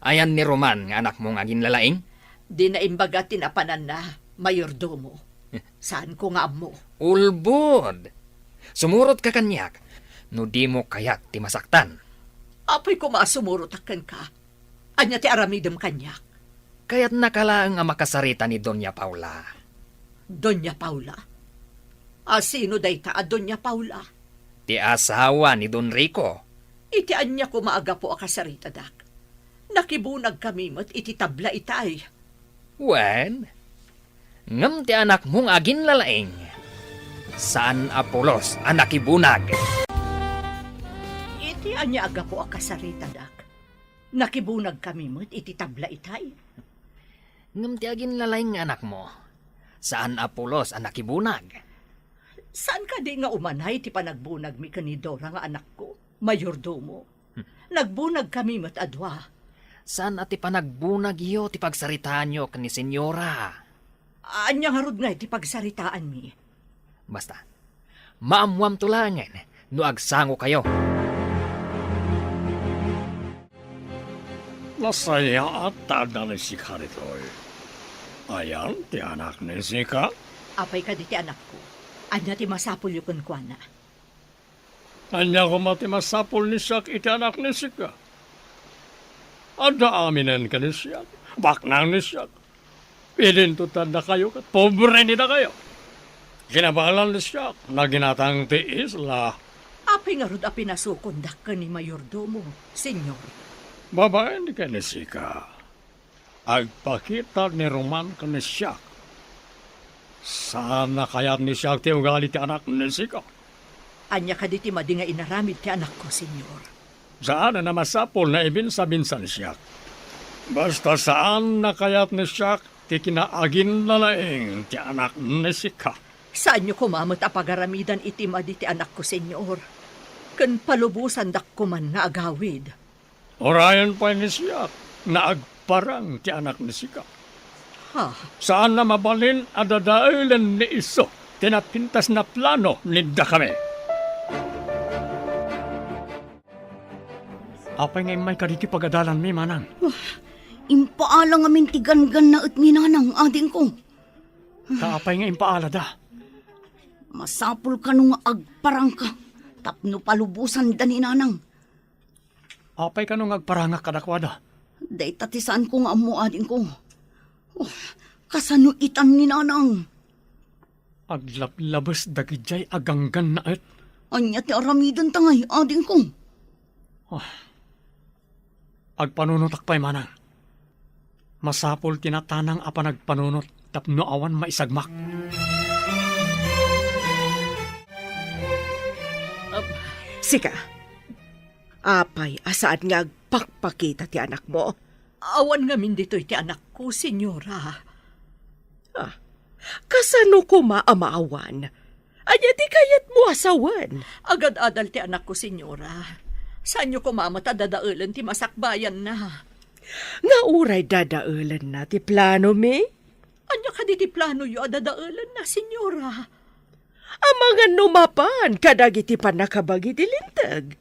Ayan ni Roman nga anak mong agin lalaing? Di na imbaga tinapanan na, mayordomo. Saan ko nga mo? Ulbod! Sumurot ka kanyak, no di mo kayak ti masaktan. Apoy ko maasumurotakan ka. Anya ti aramidem kanyak. Kaya't nakalaang nga makasarita ni Doña Paula. Doña Paula. Sino day ta, Doña Paula? Ti asawa ni Don Rico. Iti anya ko maaga po akasarita, dak. Nakibunag kami mo't iti tabla itay. Wen, ngam ti anak mong agin lalaing. Saan Apolos anak ibunag? Iti anya aga po akasarita, dak. Nakibunag kami mo't iti tabla itay. Ngam ti agin lalaing nga anak mo. Saan Apolos anak ibunag? Saan ka di nga umanay ti panagbunag mi kanidora nga anak ko, mayordomo? Nagbunag kami mo't adwa. Saan ati panagbunag iyo ti pagsaritaan nyo kani senyora? Anya nga rod nga iti pagsaritaan mi. Basta, maamwam tulangan no agsango kayo. Nasaya at tada ni si Karitoy. Ayan, ti anak ni Sika. Apay ka di ti anak ko. Anya ti masapul yukon kwa na. Anya ko mati masapol ni Siak iti anak ni Sika. Ada aminen ka ni Siak. Baknang ni Siak. Pilintutan na kayo kat pobre ni na kayo. Kinabalan ni Siak na ginatang tiis la. Apay nga rod apinasukondak ka ni mayordomo, senyor. Babae ni ka ni Sika. Agpakita ni Roman ka ni Siak. Sana kaya't ni Siak ti ugali ti anak ni Sika. Anya ka di ti madi nga inaramid ti anak ko, senyor. Saan na masapol na ibinsa-binsa ni Siak. Basta saan na kaya't ni Siak ti kinaagin na laing ti anak ni Sika. Saan nyo kumamot apagaramidan iti madi ti anak ko, senyor? Kan palubusan dak ko man na agawid. Orayan pa ni Siak na agparang ti anak ni Sika. Ha? Saan na mabalin adadailan ni Iso tinapintas na plano ni Dakame. Apay ngay may kaditi pagadalan mi manang. Impaala nga mintigan-gan na at ninanang ading ko. Kaapay ngay impaala da. Masapul ka nung agparang ka. Tapno palubusan da ninanang. Apay ka nung agparangak kadakwada. Day tatisaan ko nga amo ading ko. Oh, kasano itan ninanang. Aglablabas dagijay aganggan na et. Anya ti aramidan tangay ading ko. Agpanunotak pa'y manang. Masapol tinatanang apa nagpanunot tapno awan maisagmak. Sika, apay asaan nga agpakpakita ti anak mo? Awan nga min dito iti anak ko, senyora. Kasano ko maamaawan? Anya di kayat mo asawan? Agad-adal ti anak ko, senyora. Saan nyo kumamata dadaulan ti masakbayan na? Nga uray dadaulan na ti plano mi? Anya ka di ti plano yo dadaulan na, senyora? Amangan numapan kadagiti panakabagi ti lintag.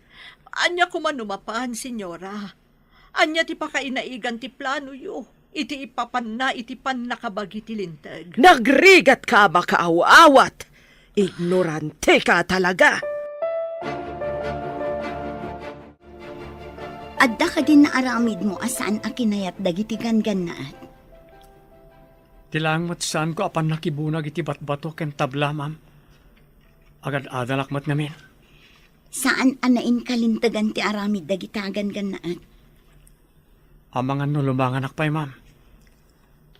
Anya ko man numapan, senyora. Anya ti pakainaigan ti plano yo. Iti ipapan na iti pan nakabagi ti lintag. Nagrigat ka makaawawat. Ignorante ka talaga. Adda ka din na aramid mo asaan akinayat dagiti gangannaat. Tilang mat saan ko apan nakibunag iti batbato ken tabla, ma'am. Agad-adalak mat ngamin. Saan anain kalintagan ti aramid dagitagan gannaat. Amangan no lumangan akpay, ma'am.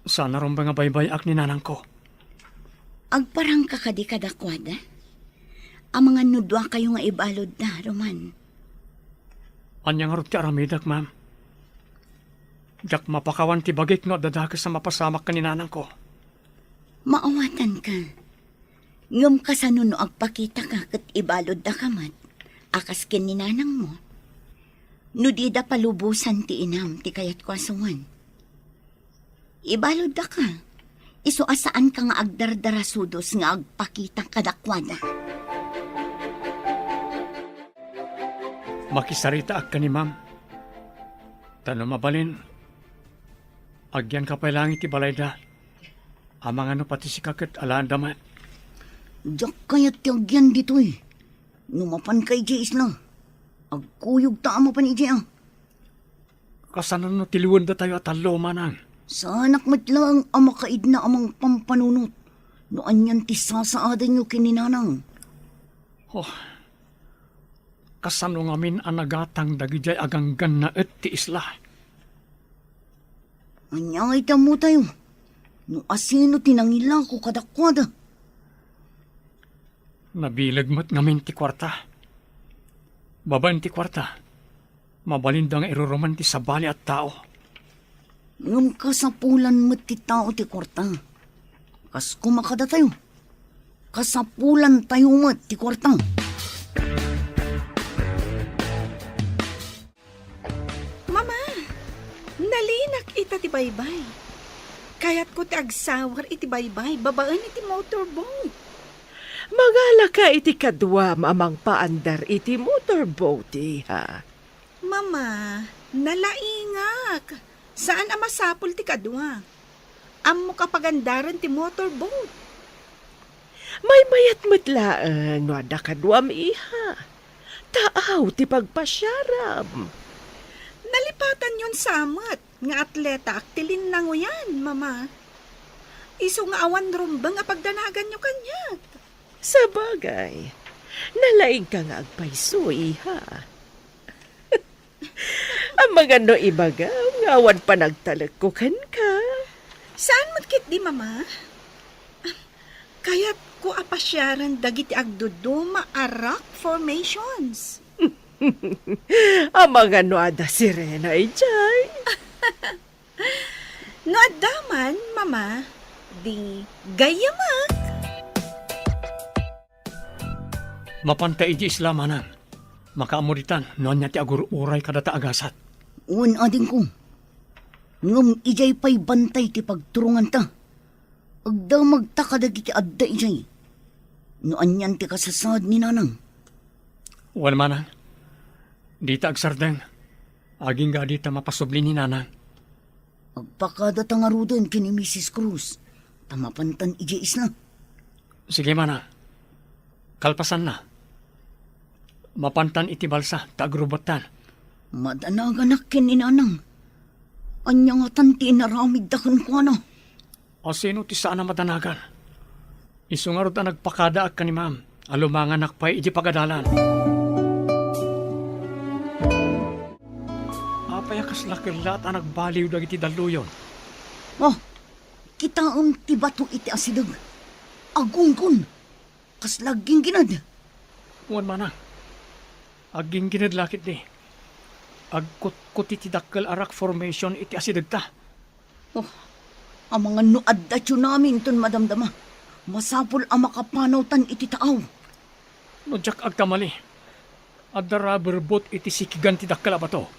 Sana ron ba nga baybay ak ni nanang ko? Agparang ka kadi kadakwada. Ang mga nudwa kayo nga ibalod na, Roman. Anyang arot ti aramidak, ma'am. Jak mapakawan ti bagik no dadakas na mapasamak ka ni nanang ko. Maawatan ka. Ngam ka sa nuno agpakita ka kat ibalod da kamat. Akas kin ni nanang mo. Nudida palubusan ti inam ti kayat ko asungan. Ibalod da ka. Iso asaan ka nga agdardarasudos nga agpakita kadakwada. Makisarita ak ka ni ma'am. Tano mabalin. Agyan ka pa lang iti balay da. Amang ano pati si kakit alaan damat. Diyak kayat tiyagyan dito eh. Numapan kay Jais lang. Agkuyog taama pa ni Jai. Kasanan no tiliwan da tayo at talo manang. Sa anak mat lang ang makaid na amang pampanunot. No anyan ti sasaadan nyo kininanang. Oh, kasano ngamin anagatang dagijay aganggan na et ti isla. Anyangay tamo tayo. No asino tinangila ko kadakwada. Nabilag mo't ngamin ti kwarta. Baban ti kwarta. Mabalindang iruroman ti sabali at tao. Ngam kasapulan mo't ti tao ti kwarta. Kas kumakada tayo. Kasapulan tayo mo't ti kwarta. Mama, nalinak ita ti baybay. Kayat ko ti agsawar iti baybay, babaan iti motorboat. Magala ka iti kadwa amang paandar iti motorboat, ha? Mama, nalaingak. Saan ang masapul ti kadwa? Amo kapagandaran ti motorboat. May mayat matlaan, no da kadwam, iha. Taaw ti pagpasyaram. Nalipatan yun samat, nga atleta aktilin nango yan, mama. Iso nga awan rumbang nga pagdanagan nyo kanya. Sa bagay, nalaing ka nga agpayso, iha. Ang mga no ibaga, ngawan pa nagtalagkukan ka. Saan matkit di, mama? Kaya't ko apasyaran dagiti agduduma a rock formations. Ang mga no ada sirena, ijay. No adaman, mama, di gayamak. Mapantay iti isla manan. Makaamuritan, noon niya ti agur uray kadata agasat. Uwan ading ko. Ngam ijay pa'y bantay ti pagturungan ta. Agda magtakadag iti adda ijay. No anyan ti kasasad ni nanang. Wan manang. Dita agsardeng. Aging ga dita mapasubli ni nanang. Agpakada tangarudan kini Mrs. Cruz. Tamapantan ijay isla. Sige manang. Kalpasan na. Mapantan iti balsa, tagrubotan. Madanaganak kin ni nanang. Anya nga tanti inaramid dakan ko ano. O sino ti saan na madanagan? Isungarot na nagpakada ak ka ni ma'am. Alumangan nakpay iti pagadalan. Apayakas lakirlat ang nagbaliw dagiti daluyon. Oh, kitaon ti bato iti asidag. Agungkon. Kaslaging ginad. Wan manang. Aging ginadlakit ni. Agkut-kuti ti dakkel arak formation iti asidagta. Oh, ang mga nuad datyo namin ton madamdama. Masapol ang makapanaw iti taaw. No jak agkamali. Adda rubber boat iti sikigan ti dakkel abato.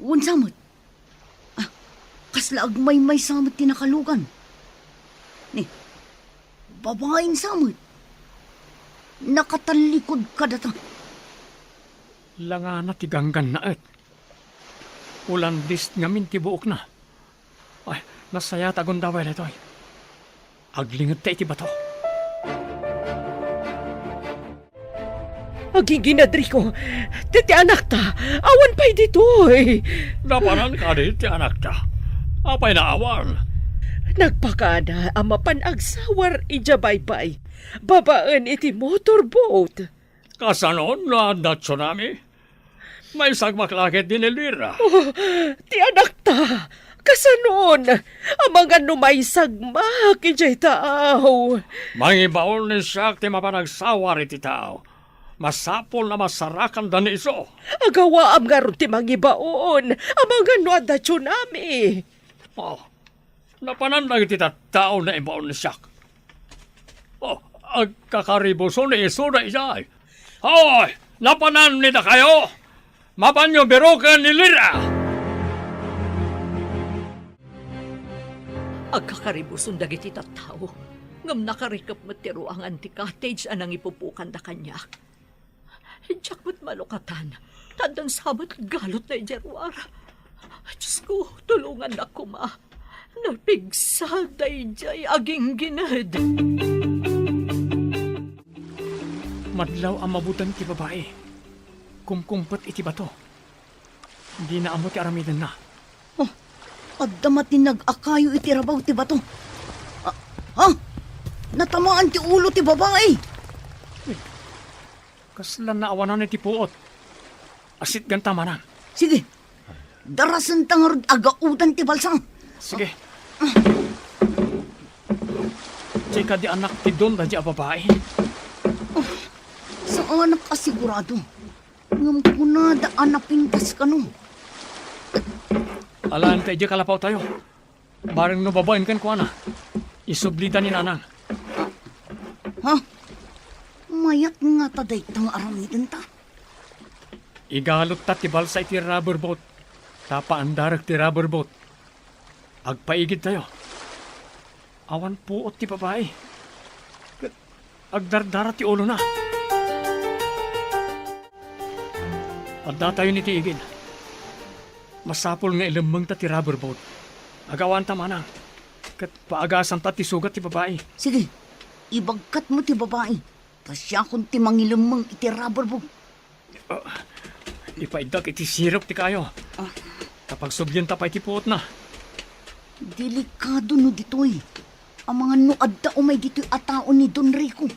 Unsamot. Ah, kasla agmay-may samot tinakalugan. Ni, babaeng samot. Nakatalikod ka data. Langana ti ganggan na et. Ulan list ngamin ti buok na. Ay, nasaya tagon daway na ito ay. Aglingat ta iti bato. Aging ginadri ko, titi anak ta, awan pa'y dito, eh. Napanan ka di ti anak ta. Apay na awan. Nagpakada ang mapanagsawar ijabaybay. Babaan iti motorboat. Kasanon na da tsunami? May sagmaklakit din elira. Oh, ti anak ta, Kasanon, amang ano may sagma, kinjay tao. Mangibaon ni siya ti mapanagsawa iti tao. Masapol na masarakan da ni iso. Agawa am nga ron ti mangibaon, amang ano ada tsunami. Oh, napanandag iti tao na ibaon ni siya. Oh, agkakaribuso ni iso na isay. Hoy, napanan ni na kayo. Mapanyo berokan ni Lira. Agkakaribuson dagiti tattao. Ngam nakarikap matiro ang anti-cottage anang ipupukan da kanya. Diyak mo't malukatan. Tandang sabat galot na ijarwar. Diyos ko, tulungan ako ma. Napigsal da ijay aging ginad. Madlaw ang mabutan ti babae. Kumkumpet iti bato. Hindi na amo ti aramidan na. Addamat ni nag-akayo iti rabaw ti bato. Natamaan ti ulo ti babae. Kaslan na awanan iti puot. Asit ganta manan. Sige, darasan tangarod agaudan ti balsang. Sige. Tsika di anak ti don da di a babae. Sa anak asigurado. Ngam kunada anapintas ka no. Alaan tayo di kalapaw tayo. Barang no babayin kan kuana. Isublitan ni nanang. Mayat nga taday tang aramidan ta. Igalot ta ti balsa iti rubber boat. Tapa andarak ti rubber boat. Agpaigid tayo. Awan puot ti babae. Agdardara ti ulo na. Adda tayo ni ti igid. Masapol nga ilamang ta ti rubber boat. Agawan ta manang. Kat paagasan ta ti sugat ti babae. Sige, ibagkat mo ti babae. Tasya kung ti mangilamang iti rubber boat. Ipaidak iti sirop ti kayo. Kapag subyan ta pa iti puot na. Delikado no ditoy. Ang mga nuadda umay dito'y ataon ni Don Rico.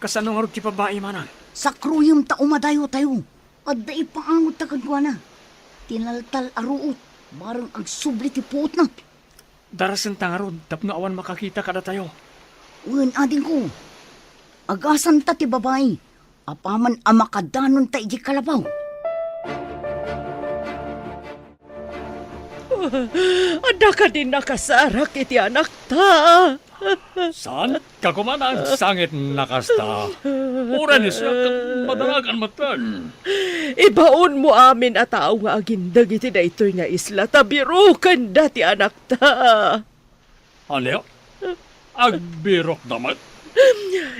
Kasano nga rin ti babae manang? Sa kruyom ta umadayo tayo. Adda ipaangot ta kadwa na. Tinaltal aruot. Barang agsubli ti puot na. Darasan tangarod, tapno awan makakita kada tayo. Uwan ading ko. Agasan ta ti babae. Apaman amakadanon ta iji kalabaw. Ada ka din nakasarak iti anak ta. Saan? Kakumanang sangit nakasta. Ura ni siya madalagan matan. Ibaon mo amin at tao nga agindag iti na ito'y nga isla. Tabirukan dati anak ta. Ano? Agbirok naman.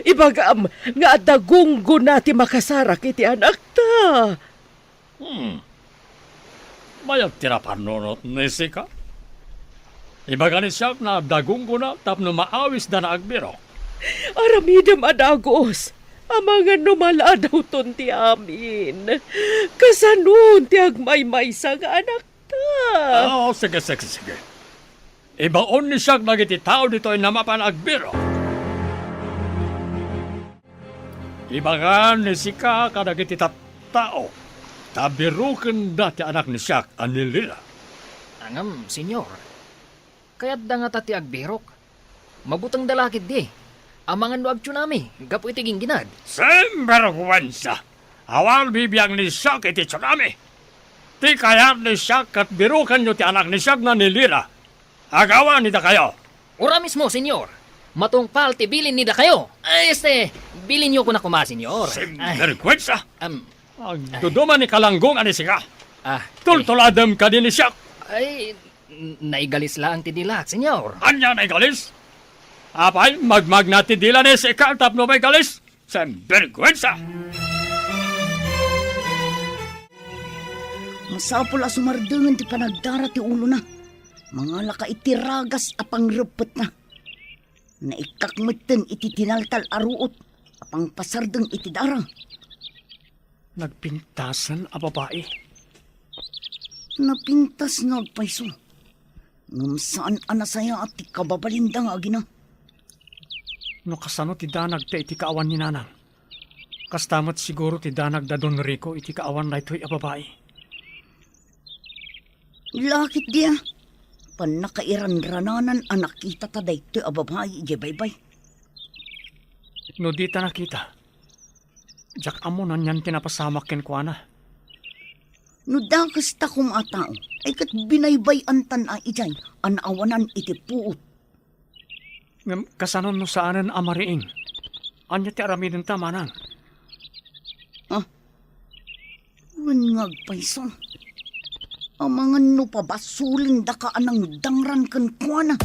Ibagam nga dagunggo nati makasarak iti anak ta. Mayag tirapanonot ni Sika. Ibaga ni siya na dagunggo na tapno maawis da na agbirok. Aramidam adagos. Amangan numala daw ton ti amin. Kasanun ti agmay-may sa anak ta. Sige. Ibaon ni siya nagiti tao dito ay namapan agbirok. Ibaga ni Sika kadagiti tao. Tabirukan dati anak ni siya anilila. Angam, senyor. Kaya't da nga tati agbirok. Mabutang dalakid di. Amangan no agtsunami, gapu iti ginginad. Semberwensa. Awal bibiyang ni siya iti tsunami. Ti kayat ni siya kat birukan nyo ti anak ni siya na nilira. Agawan nita kayo. Ura mismo, senyor. Matungpal ti bilin nida kayo. Bilin niyo ko na kuma, senyor. Semberwensa. Agduduman ni kalanggong ani siya. Ah, Tultuladam ka din ni siya. ay, naigalis lang ti dilak, senyor. Anya na galis? Apay, magmag na ti dila ni si Kaltap no may galis? Semberwensa. Masapol a sumardangan ti panagdara ti ulo na. Mga laka iti ragas apang repet na. Naikakmeten iti tinaltal aruot apang pasardeng iti dara. Nagpintasan a babae. Napintas nga agpaiso. Ngam saan anasaya at ti kababalindang agina. No kasano ti danag ta iti kaawan ni nanang. Kastamat siguro ti danag da Don Rico iti kaawan na ito'y a babae. Lakit dia. Pan nakairanrananan anak kita taday ito ababay, baybay. No di ta nakita. Jak amo nan yan tinapasamak ken kuana. No dakas ta kumatao, ay kat binaybay antan a ijay, anaawanan iti puot. Ngam kasanon no saanan amariing. Anya ti aramidin ta manang. Wangag payso. Amangan no pabasulin da ka anang dangran kan kuana.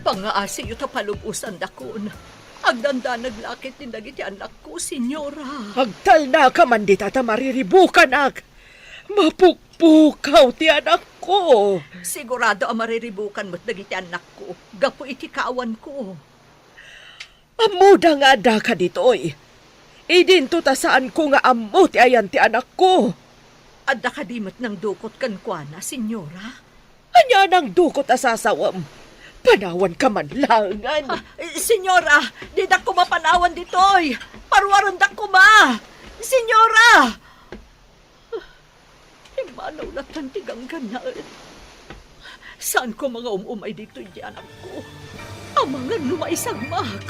Pangaasi yu tapalubusan dakon. Agdanda naglakit ni dagiti anak ko, senyora. Agtal na ka man di tata mariribukan ag. Mapukpukaw ti anak ko. Sigurado ang mariribukan mo't dagiti anak ko. Gapo iti kaawan ko. Amuda nga da ka ditoy. Idinto ta saan ko nga amo ti ayan ti anak ko. Adda kadimot ng dukot kan kuana, senyora. Anya nang dukot asasawam. Panawan ka man langan. Senyora, di da ko mapanawan ditoy. Parwaran da ko ma. Senyora! Imanaw na tantigang ganaan. Saan ko mga umumay dito di anak ko? Ang mga lumaisagmak.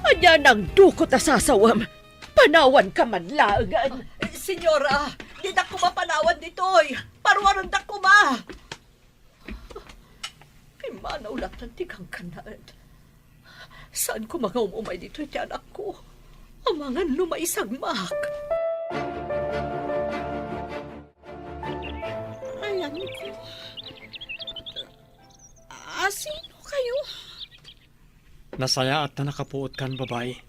Anya nang dukot asasawam. Panawan ka man langan. Senyora, di da ko mapanawan ditoy. Parwaran da ko ma. Imanaw na tantigang ganaan. Saan ko mga umumay dito di anak ko? Ang mga lumaisagmak. Ayan ko. Sino kayo? Nasaya at na nakapuot kan babae.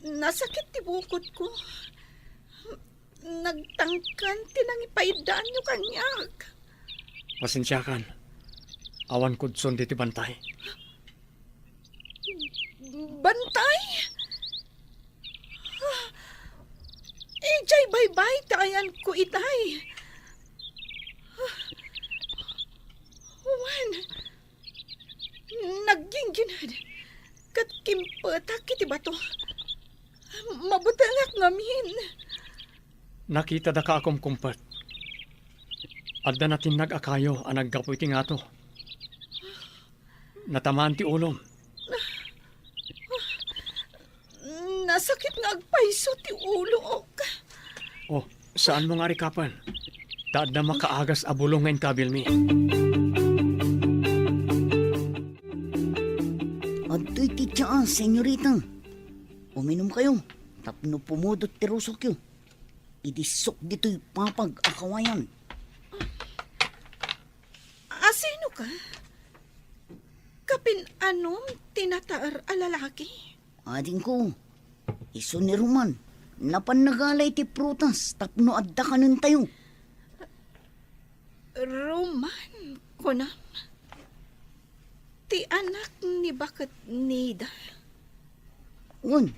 Nasakit ti bukod ko. Nagtangkan tinangipaidaan nyo kanyak. Pasensya kan. Awan kudson diti bantay. Bantay? Ijay baybay tayan ko itay. Wan, nagginginad. Kat kimpatak iti bato. Mabutangak ngamin. Nakita da ka akom kumpet. Adda natin nag-akayo ang naggapoy ti nga to. Natamaan ti ulom. Nasakit nga agpaiso ti ulo ok. Oh, saan mo nga rikapan? Taad na makaagas abulong ngayon kabil mi. Adoy ti tiyaan, senyorita. Uminom kayo. Tapno pumudot ti rusok yun. Idisok dito'y papag-akawayan. Sino ka? Kapin anom tinataar a lalaki? Ading ko, iso ni Roman, napannagalay ti prutas, tapno adda kanon tayo. Roman, kunam. Ti anak ni Bakat Nida. Wan,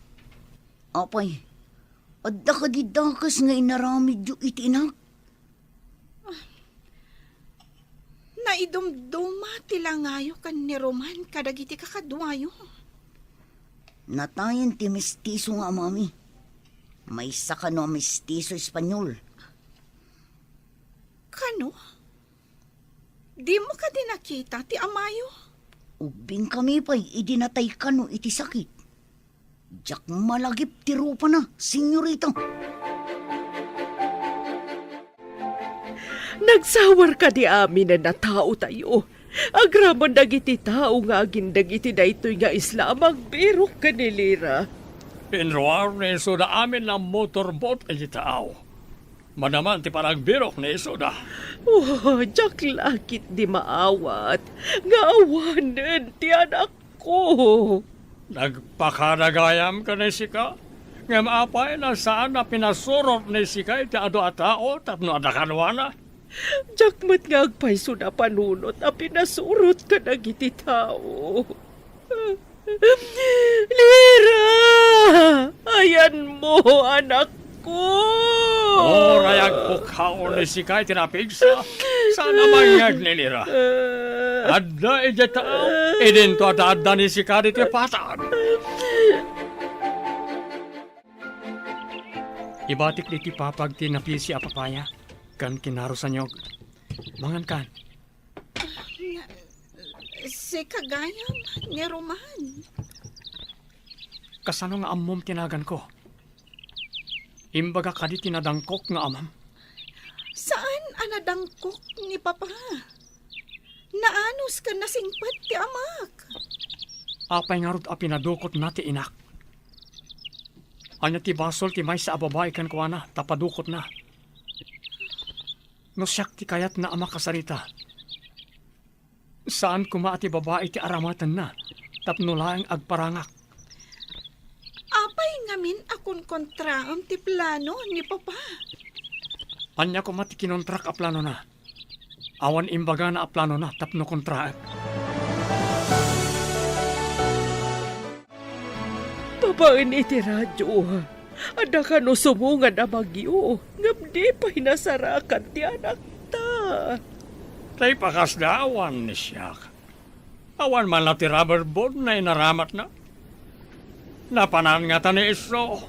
apay, adda ka di dakas nga inaramid yu itinak. Naidumduma tilangayo kan ni Roman kadagiti kakadwayo. Natayan ti mestizo nga mami. May saka no mestizo Espanyol. Kano? Di mo ka din nakita ti amayo? Ubing kami pa'y idinatay ka no iti sakit. Diyak malagip ti rupa na, senyorita. Nagsawar ka di amin na natao tayo. Agramon dagiti tao nga agindag iti daytoy nga isla magbirok kanilira. Pinruar na iso na amin ng motorboat ay tao. Manaman ti paragbirok na iso na. Oh, jak lakit di maawat. Nga awanan ti anak ko. Nagpakanagayam ka na sika. Ngam apay na saan na pinasurot na sika iti ado at tao tapno adakanwana. Jakmat nga agpaiso na panunot a pinasurot ka na giti tao. Lira! Ayan mo, anak ko! Rayag pukhaon ni sikay tinapigsa. Sana mangyag ni Lira. Adda iti tao. Idin to adda ni sikay iti patag. Ibatik di ti papag tinapisi a papaya. Kan kinarusan nyog. Mangan kan. Si kagayam ni Roman. Kasano nga amom tinagan ko. Imbaga kadi tinadangkok nga amam. Saan anadangkok ni Papa? Naanos ka nasingpat ti amak. Apay nga rod a pinadukot na ti inak. Anya ti basol ti may sa ababay kan kuana, tapadukot na. No siyak ti kayat na ama kasarita. Saan kuma ti babae ti aramatan na, tapno laeng agparangak. Apay ngamin akon kontraam ti plano ni Papa. Anya kuma ti kinontrak a plano na. Awan imbaga na a plano na, tapno kontraak. Babaen iti radyo. Ada ka no sumungan na bagyo. Ngabdi pa hinasarakan ti anak ta. Tay pakas da awan ni siyak. Awan man na ti rubber board na inaramat na. Napanan nga ta ni iso.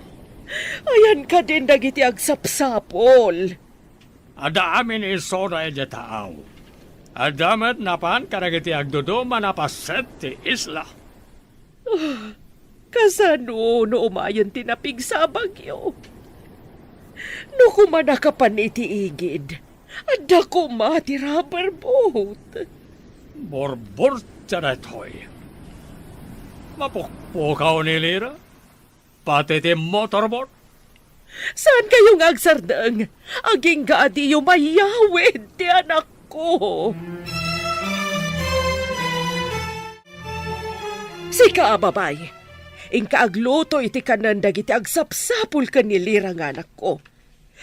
Ayan ka din dagiti agsapsapol. Ada amin iso na taaw. Adamat napan karagiti agdodoma na paset ti isla. Kasano no umayon tinapig sa bagyo? No kumana ka pa ni tiigid, ada kuma ti rubber boat. Borbor taratoy. Mapukpukaw ni Lira. Pati ti motorboat. Saan kayong agsardang? Aging gaadi yung mayawid ti anak ko. Sika, babay. Ingka agluto iti kanan dagiti agsapsapul ka ni Lira nga anak ko.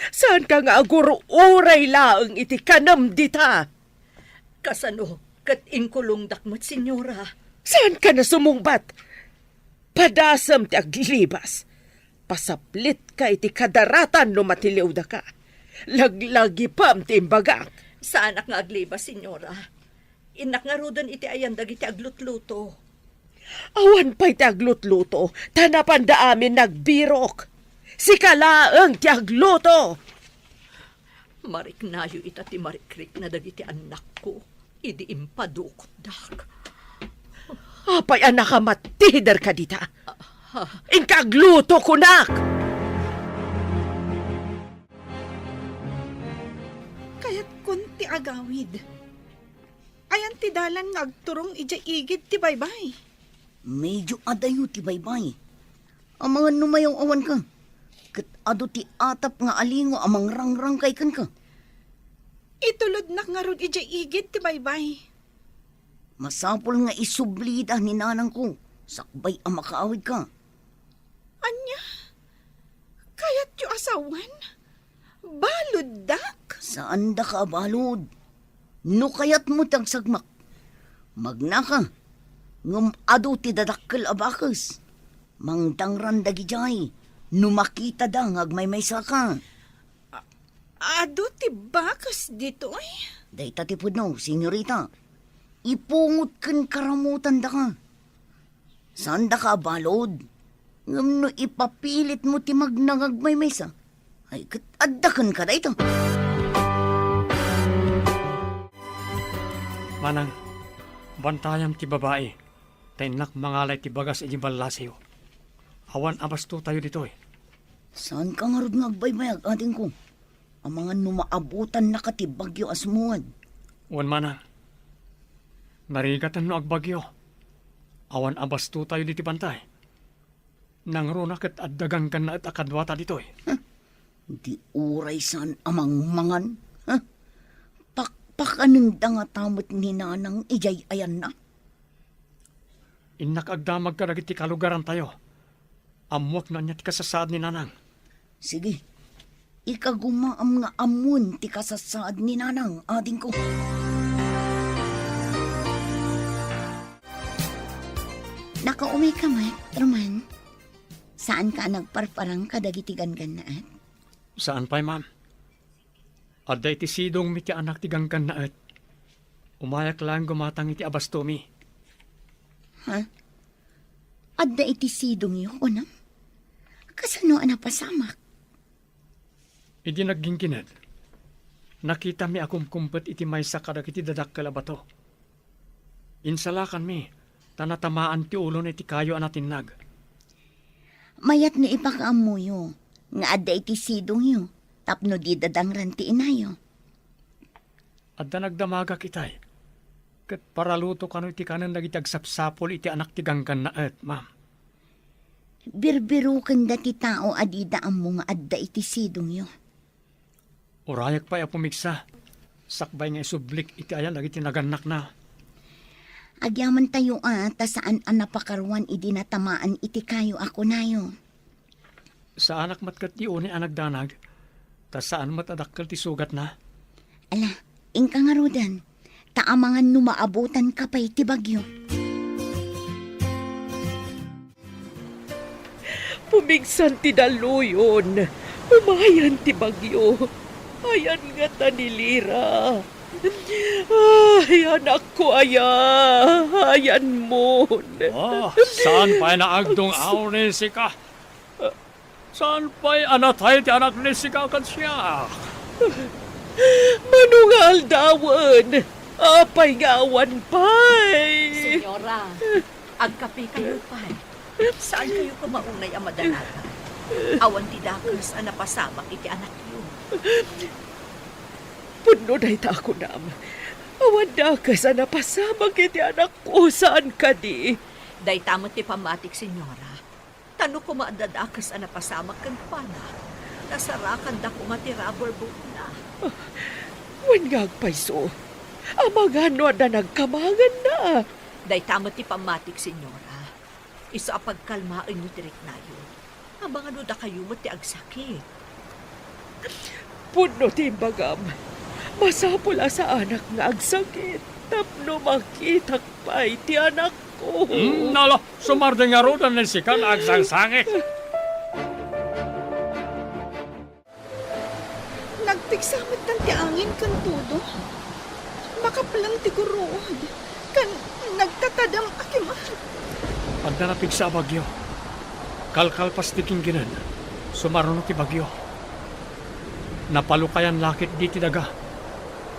Saan ka nga aguro uray laeng iti kanam dita? Kasano, kat inkulong dakmat, senyora. Saan ka na sumungbat? Padasam ti aglibas. Pasaplit ka iti kadaratan no matiliw da ka. Laglagi pam ti imbagak. Sa anak nga aglibas, senyora. Inak nga rodan iti ayan dagiti aglutluto. Awan pa'y ti aglutluto, tanapan da amin nagbirok. Si kalaeng ti agluto. Mariknayo ita ti marikrik na dagiti anak ko. Idi impadukot dak. Apay anak ka matider ka dita. Ingkagluto ko nak. Kaya't kunti agawid. Ayan ti dalan nga agturong ija igid ti baybay. Medyo adayo ti baybay. Ang mga numayong awan ka. Kat ado ti atap nga alingo amang rangrang kay kan ka. Itulod nak nga rod ija igid ti baybay. Masapol nga isublida ni nanang ko. Sakbay ang makaawid ka. Anya? Kaya't yu asawan? Balod dak? Saan da ka balod? No kayat mo tagsagmak. Magna ka. Ngum ado ti dadakkel abakas. Mangdangran dagijay. No makita da ngagmaymaysa ka. Ado ti bakas dito ay. Dayta ti pudno, senyorita. Ipungot kan karamutan da ka. Saan da ka balod? Ngam no ipapilit mo ti magnangagmaymaysa. Ay kat addakan ka dayta. Manang, bantayam ti babae. Tainak mangalay ti bagas iti balasiyo. Awan abasto tayo dito eh. Saan ka nga rod nga agbaybayag ating ko? Ang mga numaabutan na ka ti bagyo asmuad. Wan manang. Narigatan no agbagyo. Awan abasto tayo diti bantay. Nangruna kat addagang kan na at akadwata dito eh. Di uray saan amang mangan. Pakpakanang da nga tamot ni nanang ijay ayan na. Inak agdamag ka dagiti kalugaran tayo. Amwak na niya ti kasasaad ni nanang. Sige, ikagumaam nga amun ti kasasaad ni nanang ading ko. Nakaumi ka, Roman. Saan ka nagparparang kadagiti ganaat? Saan pa'y ma'am? Adday ti sidong mi ti anak ti ganggan na et. Umayak lang gumatang iti abastomi. Ha? Adda iti sidong yu, kunam? Kasano napasamak? Hindi naggingkinad. Nakita mi akong kumpet iti maysa kadag iti dadak bato. Insalakan mi, tanatamaan ti ulo iti kayo anatinag. Mayat ni ipakaamuyo, nga adda iti sidong yo, tapno di dadangran ti inayo. Adda nagdamaga kitay. Kat paraluto kano iti kanan nagitagsapsapol iti anak ti ganggan na ma'am. Birbirukan da ti tao adida mo nga adda iti sidong yo. Urayak pa pumiksa. Sakbay nga isublik iti ayan dagiti naganak na. Agyaman tayo ta saan ang napakaruan idi natamaan iti kayo ako nayo. Sa anak matkat ti uni anak danag, ta saan matadakkel ti sugat na. Ala, ingka nga rodan, taamangan numaabutan ka pa iti bagyo. Pumigsan ti daluyon. Umayan ti bagyo. Ayan nga tanilira. Ay, anak ko, ayan mo. Saan pa'y naagdong aw ni Sika? Saan pa'y anatay ti anak ni Sika kat siya? Manungal dawan. Apay gawan pa'y. Senyora, agkapi kayo pa. Saan kayo kumaunay ang madalaga? Awan ti dakers ang napasamak iti anak yun. Puno na ita ako nam. Awan da ka sa napasamag iti anak ko. Saan ka di? Day tamot ti pamatik, senyora. Tano ko maadadakas ang napasamak kang pana. Nasarakan da ko nga ti rubber boat na. Wan nga agpayso. Amagano na nagkamagan na. Day tamot ti pamatik, senyora. Iso apagkalmaan nyo tirik na yun. Abang ano da kayo mo ti agsakit. Puno ti bagam. Masapula sa anak nga agsakit. Tapno makitak pa iti anak ko. Nalo, sumardeng nga rodan ni Sika na agsangsangit. Nagpigsamit ng ti angin kan todo. Makapalang ti guruod. Kan nagtatadam akimat. Pagda napig sa bagyo, kalkalpas ti kingginan, sumaruno ti bagyo. Napalukayan lakit di ti daga,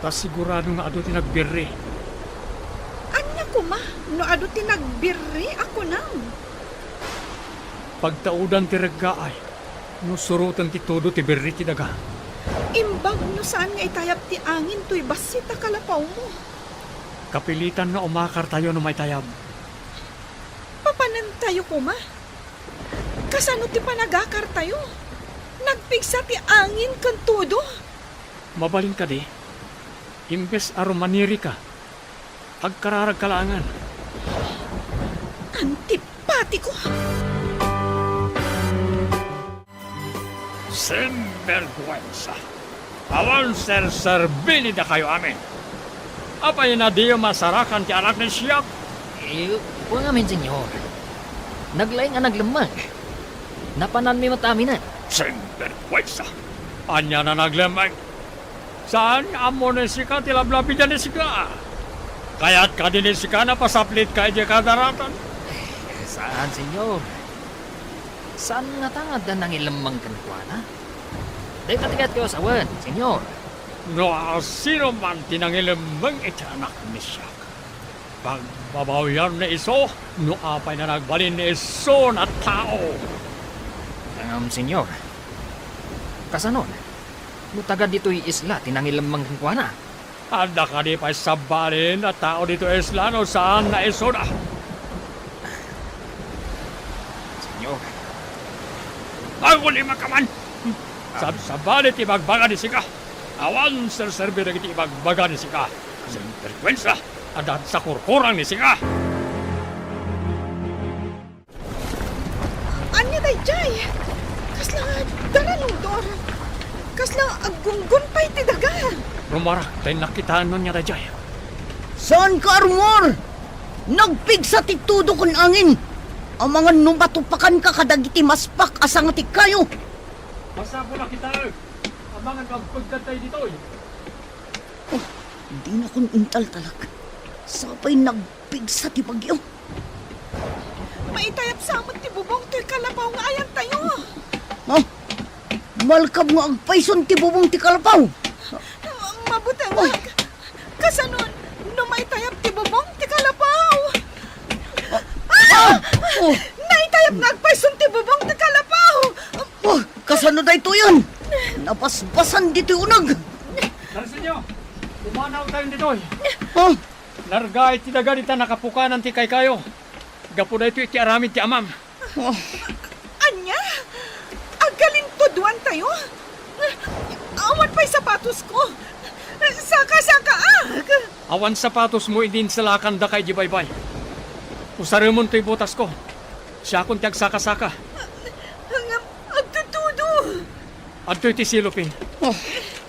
tas sigurado nga ado ti nagbirri. Anya ko ma, no ado ti nagbirri ako nang. Pagtaudan ti reggaay, no surutan ti todo ti birri ti daga. Imbag no saan nga itayap ti angin to'y basita kalapaw mo. Kapilitan na umakar tayo no may tayab. Papanan tayo ko ma. Kasano ti panagakar tayo? Nagpigsa ti angin kan todo. Mabaling ka di, imbes arumaniri ka, agkararag kalangan. Antipati ko. Sinvergüenza. Awan ser-serbili da kayo amin. Apay na di masarakan ti anak ni Siak. Huwag amin, senyor. Naglaing ang naglamag. Napanan mi mataminan. Sinvergüenza. Anya na naglamag. Saan amo ni Sika tilablabi dyan ni Sika? Kaya't ka din ni Sika na pasaplit ka di kadaratan. Saan, senyor? Saan nga tangad na nangilamang kankwana? Dahil patikat kayo sa awan, senyor. No, sino man tinangilamang iti anak ni Siak. Pagbabawian ni iso, no apay na nagbalin ni iso na tao. Senyor. Kasanon? Mutagad dito'y isla, tinangilamang kankwana. Anda ka di pa sabalin na tao dito Islano saan na iso na. Senyor. Ang lima ka man! Sabalit ibagbaga ni Sika. Awan serserbi na kiti ibagbaga ni Sika. Sinvergüenza, adat sa kurkurang ni Sika. Anya day jay. Kasla daranudor. Kasla agunggun pa iti daga. Rumarak tayo nakitaan nun niya dajay. Saan ka, Armor? Nagpigsa ti tudo kun angin. Ang mga numatupakan ka kadagiti maspak asang ti kayo. Masabo na kita. Abangan kang pagkatay dito. Hindi na kun intal talag. Sapay nagpigsa ti bagyo. Maitayap samot ti bubong to'y kalabaw nga ayan tayo. Oh, Tumalkab nga agpayson ti bubong ti kalapaw. Mabutang kasanon, numay tayap ti bubong ti kalapaw. Oh, Naitayap nga agpayson ti bubong ti kalapaw. oh, kasano da ito yun? Napasbasan dito yung unag. Darsin nyo, umanaw tayo dito. Oh, Larga iti daga dita nakapukanan ti kay kayo. Gapo da ito iti aramid ti amam. Anya? Agaling tuduan tayo? Awan pa'y sapatos ko. Saka-saka Awan sapatos mo idin sa lakan da kay Jibaybay. Usarimon to'y butas ko. Siya akong tiyag saka-saka. Agtutudo. At to'y ti silupin.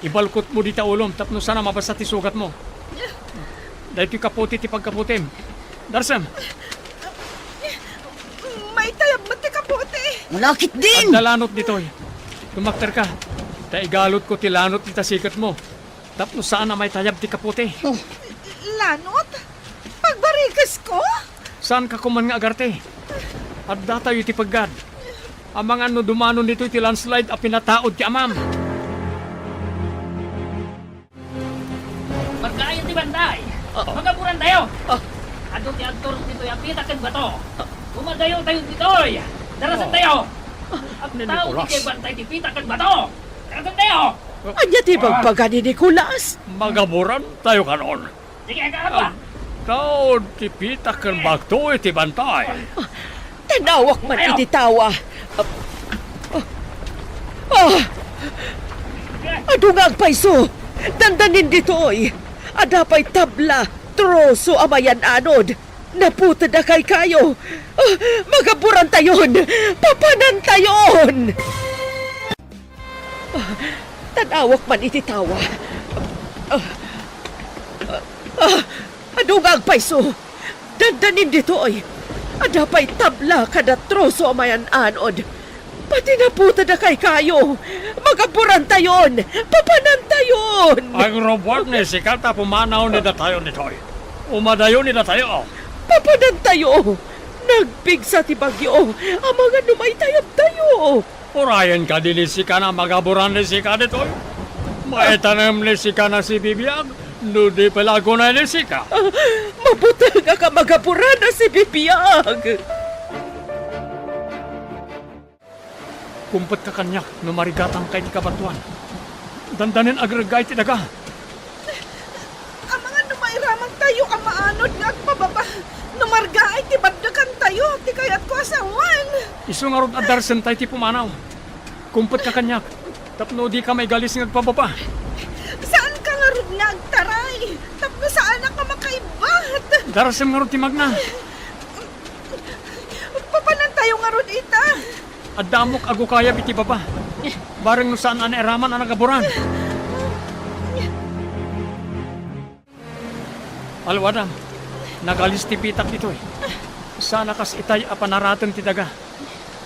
Ibalkot mo di ta ulom tapno sana mabasa ti sugat mo. Dahil to'y kaputi ti pagkaputim. Darsam, May tayab mo ti kapote. malakit at din. dalanot dito'y. Tumakter ka. Ta igalot ko ti lanot ti tasikat mo. Tapno saan na may tayab ti kaputi. Lanot? Pagbarikas ko? Saan ka kuman nga agarte? At datayo ti paggad. Ang mga ano dumano nito ti landslide a pinataod ti amam. Magkain ti banday. Magapuran tayo. Adto ti aktor dito yung pita kan bato. Umadayo tayo ditoy. Darasan tayo. Ang tao Nicolas. ti kay bantay ti pita kan bato. Darasan tayo. Anya ti bagpaga ni Nicolas. Magaburan tayo kanon. Sige, kaapa. Tao ti pita kan bagto iti bantay. Tanawak man iti tawa. Ado nga agpayso. Dandanin ditoy. Adapay tabla, troso amayan anod. Naputa na kay kayo. Magaburan tayon. Papanan tayon. Tanawak man iti tawa. Ado nga agpayso. Dandanin ditoy. Adapay tabla kada troso amayan anod. Pati naputa na kay kayo. Magaburan tayon. Papanan tayon. Ang robot ni sikata pumanaw ni datayo nitoy. Umadayo ni datayo. Papanan tayo. Nagpigsa ti bagyo. Ang mga numay tayab tayo. Urayan ka din ni sika na magaburan ni sika nitoy. Maitanam ni sika na si Bibiyag. Nudi palago na ni sika. Mabuti nga ka magaburan na si Bibiyag. Kumpet ka kanyak no marigatang kay ti kabatuan. Dandanin agragay ti daga. Ang mga numayramang tayo ang maanod nga agpababa. Numarga ay tibaddakan tayo. Ti kayat ko asawan. Isu nga rod adarsen tay ti pumanaw. Kumpet ka kanyak. Tapno di ka may galis ng agpababa. Saan ka nga rod nga agtaray? Tapno saan ka makaibat? Darasem nga rod ti magna. Papanan tayo nga rod ita. Adamok ago kaya biti baba. Bareng no saan an eraman ang nagaburan. Alwadam, nagalis ti pitak dito eh. Sana kas itay apanaratan ti daga.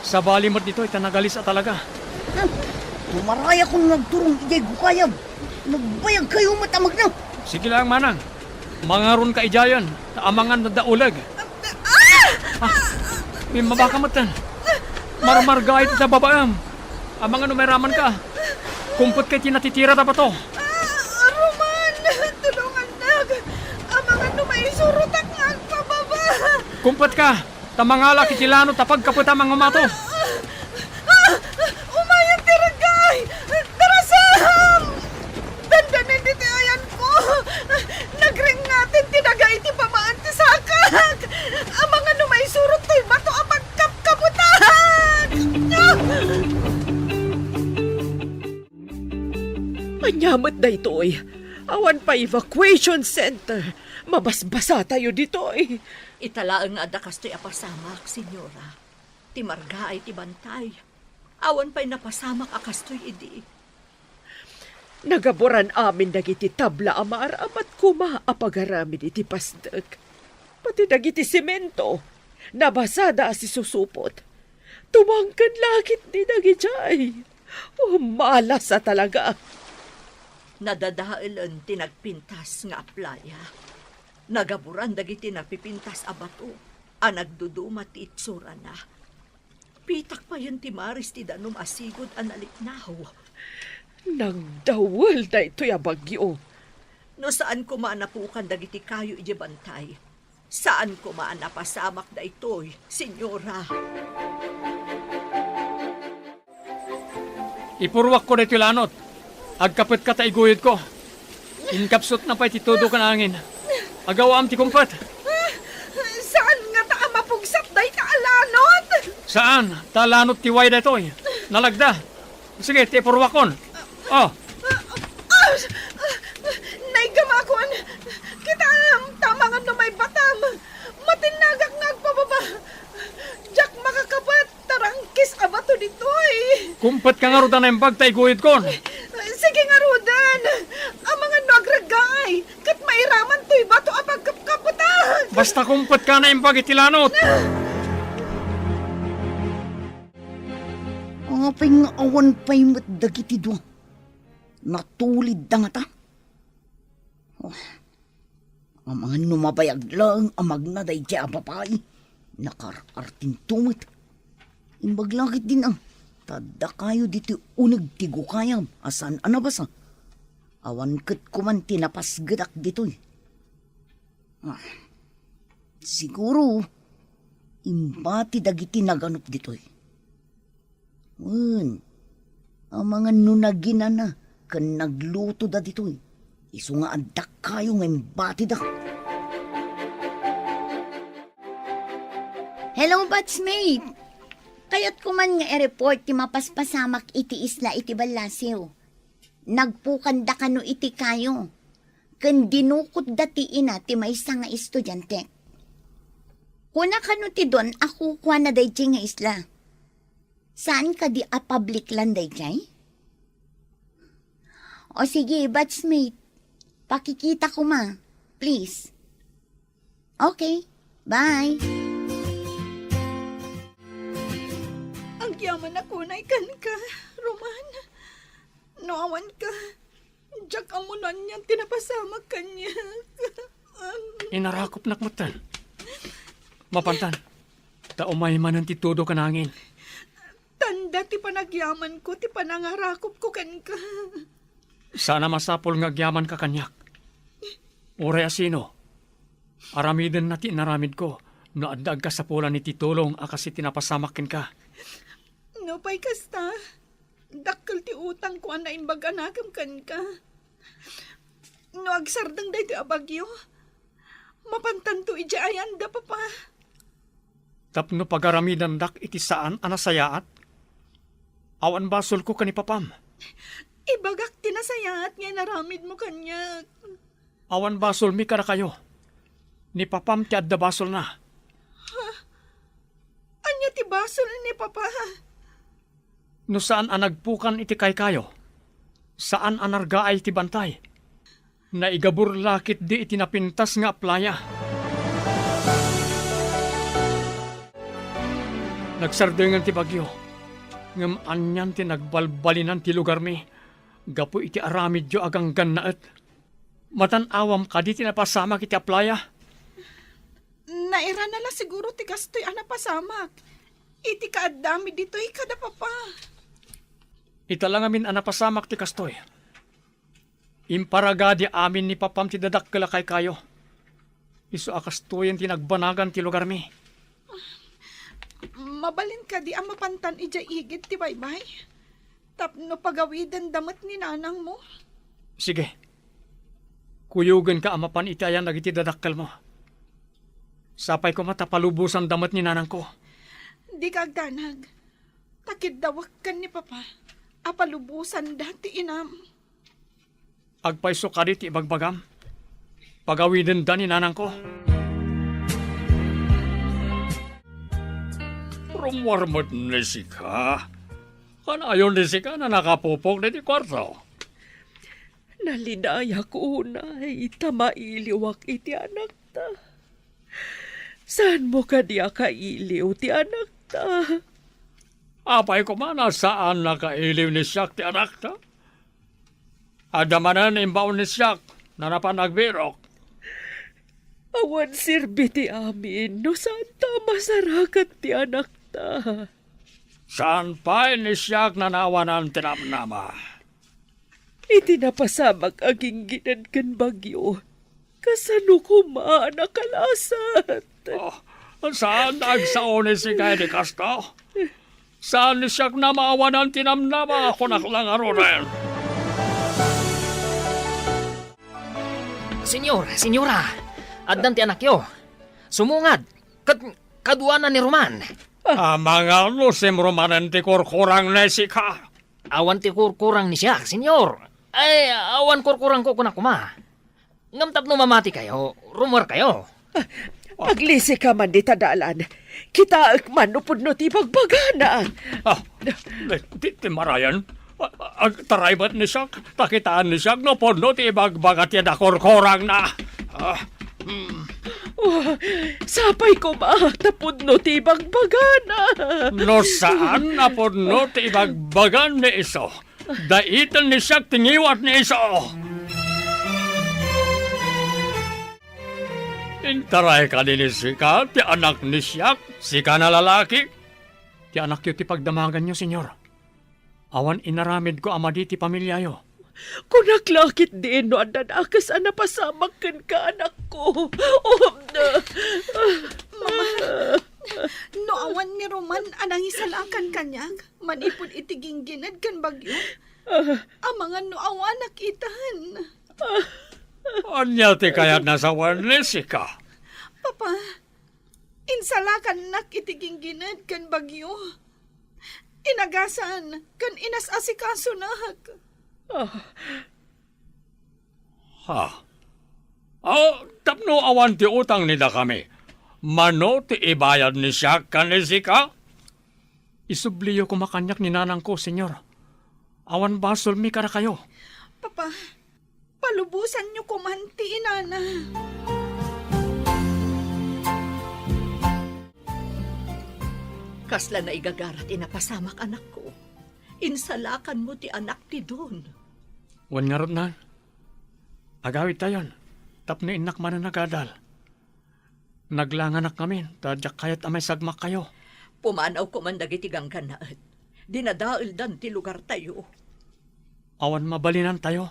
Sa balimot dito ita nagalis at talaga. Tumaraya kong nagturong ijay gukayab. Nagbayag kayo matamag na. Sige lang manang. Mangaron ka ijayan. Amangan na daulag. May mabakamatan. Marmar gayet sa babaam. Amangan numeraman ka. Kumpot kay tinatitira na ba to? Roman! Tulungan nag! Ang mga numaysurutak nga agpababa. Kumpot ka. Tamangala kitilano tapag kaputa mga mato. Umayang tiragay! Darasam! Dandanin dito ayan ko! Nagring natin tinagay ti pamaan ti sakak! Ang mga numaysurot to'y bato ang magkapkabutan! Manyamat na ito'y. Awan pa evacuation center. Mabasbasa tayo dito'y. Italaang nga dakas to'y apasamak, senyora. Ti marga ay ti bantay. Awan pa'y napasamak akas to'y idi. Nagaboran amin dagiti tabla amar amat kuma apagaramin iti pasdag. Pati dagiti semento. Nabasada si susupot. Tumangkan lakit ni dagijay. Malasa talaga. Nadadailan tinagpintas nga playa. Nagaburan dagiti napipintas a bato. A nagduduma ti itsura na. Pitak pa yun ti Maris ti danom asigod analiknaw. Nagdawal da ito'y abagyo. No saan ko maanapukan dagiti kayo iti bantay? Saan ko maanapasamak da ito'y, senyora? Ipurwak ko dito lanot. Agkapit ka taiguyod ko. Inkapsot na pa ititudo ka na angin. Agawam ti kumpet. Saan nga ta mapugsat day ta alanot? Saan? Talanot ti way detoy. Nalagda. Sige, ti ipurwakon. Oh, Naigamakon, kita tama nga no may batam. Matinagak nga agpababa. Jack makakapat, tarangkis abato ditoy. kumpet ka nga ro na yung bag taiguyod kon. Sige nga Rudan, ang mga nagragay, kat mairaman to'y bato abag kapkaputan. Basta kumpet ka na yung bag itilanot. Apay nga awan pa'y matdagiti doon. Natulid da nga ta. Oh, ang mga numabayag lang amag na day tiya babae. Nakarartin tumit. Imbaglakit din ang tada kayo dito unag tigo kayam. Asan anabasa? Awan kat kuman tinapasgadak dito'y. Siguro, imbati dagiti naganap dito'y. Ang mga nunagina na kan nagluto da dito'y. Iso nga adak kayo nga imbati da. Hello, batchmate. Kayat ko man nga i-report ti mapaspasamak iti isla iti balasiw. Nagpukanda ka no iti kayo. Kan dinukot dati ina ti maysa nga estudyante. Kuna ka no ti don, ako kwa na day nga isla. Saan ka di a public land day jay? O sige, batchmate. Pakikita ko ma. Please. Okay. Bye. Ang yaman ako na ikan ka, Roman. Noawan ka. Jack amunan niyan, tinapasamag kanya. Inarakop nakmatan. Mapantan. Taumay man ang titudo ka nangin. Tanda ti panagyaman ko, ti panangarakop ko kan ka. Sana masapol nga agyaman ka kanyak. Ure asino. Aramiden na ti naramid ko. No addag ka sa pula ni titulong akasi tinapasamakin ka. No pa'y kasta. Dakkel ti utang ko na imbag anakam kan ka. No agsardang day ti abagyo. Mapantanto ija ayan da papa. Tapno pagaramidan dak iti saan anasayaat. Awan basol ko kanipapam. Ibagak tinasayaat nga naramid mo kanya. Awan basol mi kara kayo. Ni papam ti adda basol na. Anya ti basol ni papa. No saan anagpukan iti kay kayo? Saan anargaay ti bantay? Naigabur lakit di iti napintas nga playa. Nagsardengan ti bagyo. Ngam anyan ti nagbalbalinan ti lugar mi. Gapo iti aramid jo agang gannaet. Matanawam ka di ti napasamak iti playa. Naira na la siguro ti gastoy anapasamak. Iti kaadami dito'y kada papa. Italang amin anapasamak ti kastoy. Imparagadi amin ni papam ti dadakkala kay kayo. Isu akastoyen ti nagbanagan ti lugar mi. Mabalin ka di ang mapantan ija igit ti baybay. Tapno pagawidan damat ni nanang mo. Sige. Kuyugan ka amapan iti ayan nagiti dadakkal mo. Sapay ko matapalubusan damat ni nanang ko. Di kagdanag. Takid dawak kan ni papa. Apalubusan dati inam. Agpaiso ka di ti ibagbagam. Pagawiden da ni nanang ko. Rumwarmat ni sika. Kanayon ni sika na nakapupok na ti kwarto. Nalinaya ko unay, tamailiwak iti anak ta. Saan mo ka diya kailiw ti anak ta? Apay ko man saan nakailiw ni siyak ti anak ta? Adamanan imbaw ni siyak na napanagbirok. Awan sirbi ti amin, no saan ta masarakat ti anak ta. Saan pa inisyak na nawanan tinamnama? Iti napasamag aging ginadkan bagyo. Kasano ko nakalasan? Oh, saan nagsaon si kay di Castro? Saan inisyak na mawanan tinamnama ako naklang arunan? Senyora, addan ti anak yo. Sumungad, kaduanan ni Roman. Mga lusim Romanen ti kurkurang nesika. Awan ti kurkurang ni siya, senyor. Ay, awan kurkurang ko kuna kuma. Ngamtap no mamati kayo, rumor kayo. Aglisi ka man di tadalan. Kita man upod no ti pagbagana. Ti marayan. Taraybat ni siya, takitaan ni siya, no podno ti ibagbagat yan na kurkurang na. Sapay ko tapod no ti pagbagana. No saan na podno ti ibagbagan ni iso? Daitan ni siya tingiwat ni iso. Intaray ka din ni Sika, ti anak ni siya, Sika na lalaki. Ti anak yu ti pagdamagan nyo, senyor. Awan inaramid ko ama di ti pamilya yo. Kunaklakit din no andan akas napasamakan ka anak ko. No awan ni Roman anang isalakan kanyag. Manipod itiging ginad kan bagyo. Amangan no awan nakitan. Anya ti kayat nasawan ni Sika. Papa, insalakan nak itiging ginad kan bagyo. Inagasan kan inas asikaso nak. Tapno awan ti utang nila kami. Mano ti ibayad ni siya kan ni Sika? Isubliyo ko makanyak ni nanang ko, senyor. Awan basol mi kara kayo. Papa, palubusan niyo kumanti, inana. Kasla na igagarat inapasamak anak ko. Insalakan mo ti anak ti Don. Wan nga na. Agawid tayon. Tapno inak man na nagadal. Naglanganak kami. Tadyak kayat amay sagmak kayo. Pumanaw ko man dagiti gangkanaat. Dinadail dan ti lugar tayo. Awan mabalinan tayo.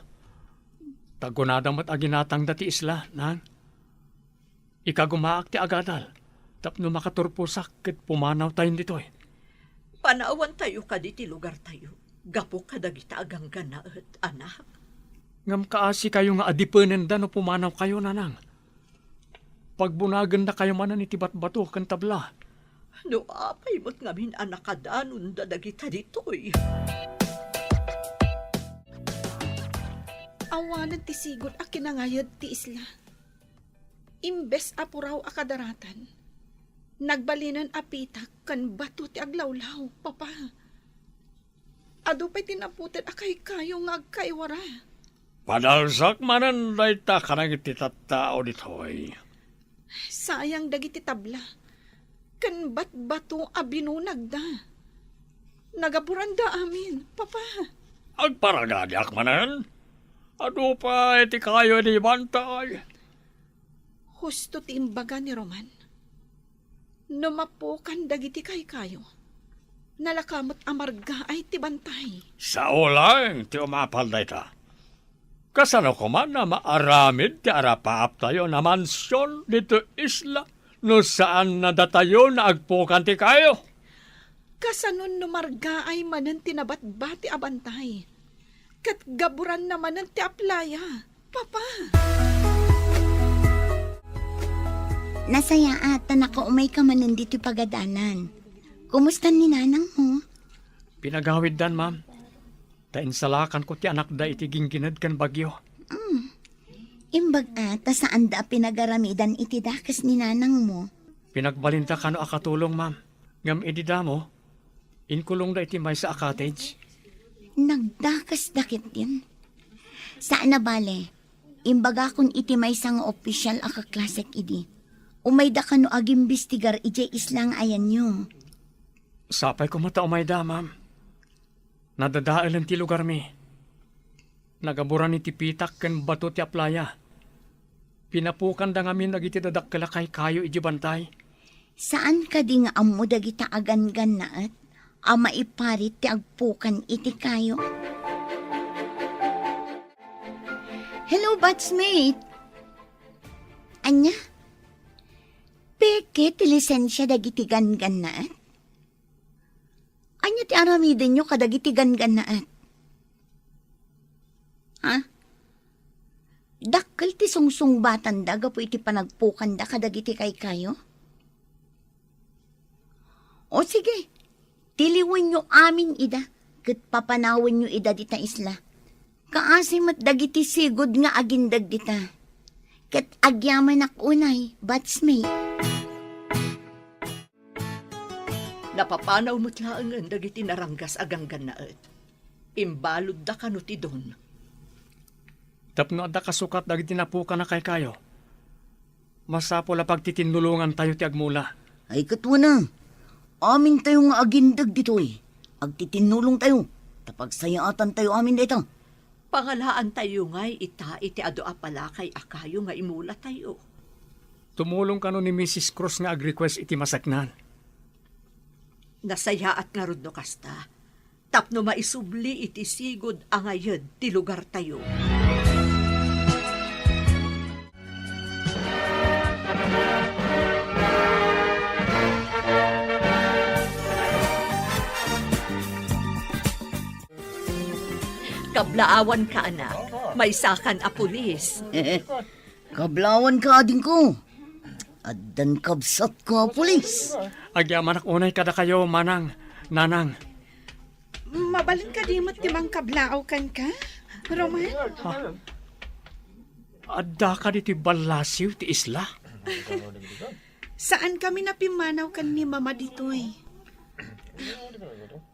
Tagunadamat aginatang dati isla, nan. Ikagumaak ti agadal. Tapno makaturpusak ket pumanaw tayo dito eh. Panawan tayo ka ti lugar tayo. Gapo ka dagita agang ganaat, anak. Ngam kaasi kayo nga adipenen da no pumanaw kayo, nanang. Pagbunagan na kayo manan iti batbato kan tabla. No apay mo't ngamin anak kadanon da dagita ditoy. Awanan ti sigot a kinangayad ti isla. Imbes apuraw akadaratan. Nagbalinan apitak kan bato ti aglawlaw, papa. Ado pa'y tinaputin akay kayo nga agkaiwara. Padalsak manan dayta kanang iti tattao ditoy. Sayang dagiti tabla. Kan bato abinunag da. Nagaburan da amin, papa. Agparagadiak manan. Ado pa iti kayo di bantay. Husto ti imbaga ni Roman. Numapukan dagiti kay kayo. Nalakamot amarga ay tibantay. Sa ulang ti umapal dayta. Kasano ko man na maaramid ti arapaap tayo na mansyon dito isla no saan na datayo na agpukan ti kayo. Kasanon numarga ay manan tinabat-bat ti abantay. Kat gaburan naman ng ti aplaya, papa. Nasaya ata nakaumay ka manan dito pagadanan. Kumusta ni nanang mo? Pinagawid dan, ma'am. Tainsalakan ko ti anak da iti gingginad kan bagyo. Imbag ata saan da pinagaramidan iti dakas ni nanang mo? Pinagbalinta kano akatulong, ma'am. Ngam idida mo, inkulong da iti may sa cottage. Nagdakas dakit din. Saan na bale? Imbaga kun iti may sang opisyal akaklasek idi. Umayda ka no agimbistigar ije islang ayan nyo. Sapay ko mata umayda, ma'am. Nadadaalan ti lugar mi. Nagaburan iti pitak ken bato ti aplaya. Pinapukan da ngamin nagiti dadakkelakay kayo iji bantay. Saan ka di nga ammo dagita agan-gan naat? maiparit ti agpukan iti kayo. Hello, batchmate. Anya? Peke ti lisensya dagiti gangannaat? Anya ti aramiden nyo kadagiti gangannaat? Ha? Dakkel ti sungsung batan da gapo iti panagpukan da kadagiti kay kayo? O sige, tiliwan nyo amin ida, kat papanawan nyo ida dita isla. Kaasimat dagiti sigod nga agindag dita. Kat agyaman ak unay, batchmate. Napapanaw mo't laangan dagiti naranggas agang ganaet. Imbalod da kano ti don. Tapno adda kasukat dagiti napuka na kay kayo. Masapo la pagtitinulungan tayo ti agmula. Ay katwa na. Amin tayo nga agindag dito eh. Agtitinulong tayo. Tapagsayaatan tayo amin dito. Pangalaan tayo ngay iti ado apala kay akayo nga imula tayo. Tumulong kano ni Mrs. Cross nga ag-request iti masaknan. Nasaya at nga rod no kasta. Tapno maisubli iti sigod angayad ti lugar tayo. Kablaawan ka, anak. May sakan a pulis. Kablawan ka ading ko. Addan kabsat ka, pulis. Agyaman ak unay kada kayo, manang, nanang. Mabalin ka di mo't timang kablaaw kan ka, Roman? Adda ka diti balasiw ti isla. Saan kami napimanaw kan ni mama ditoy?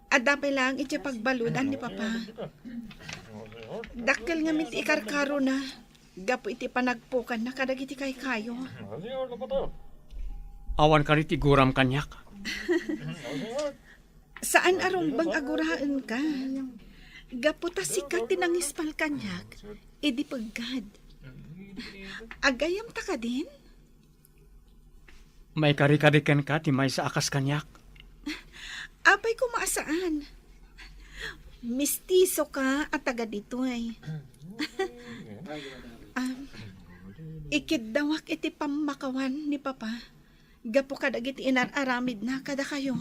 Adapay lang iti pagbaludan ni papa. Dakkel nga mit ikarkaro na. Gapo iti panagpukan na kadagiti kay kayo. Awan ka riti guram kanyak. Saan arong bang aguraan ka? Gapo ta sikat tinangispal kanyak. Idi paggad. Agayam ta ka din? May karikarikan ka ti may sa akas kanyak. Apay ko maasaan. Mistiso ka at taga dito ay. Ikidawak iti pamakawan ni Papa. Gapo kadag iti inararamid na kada kayo.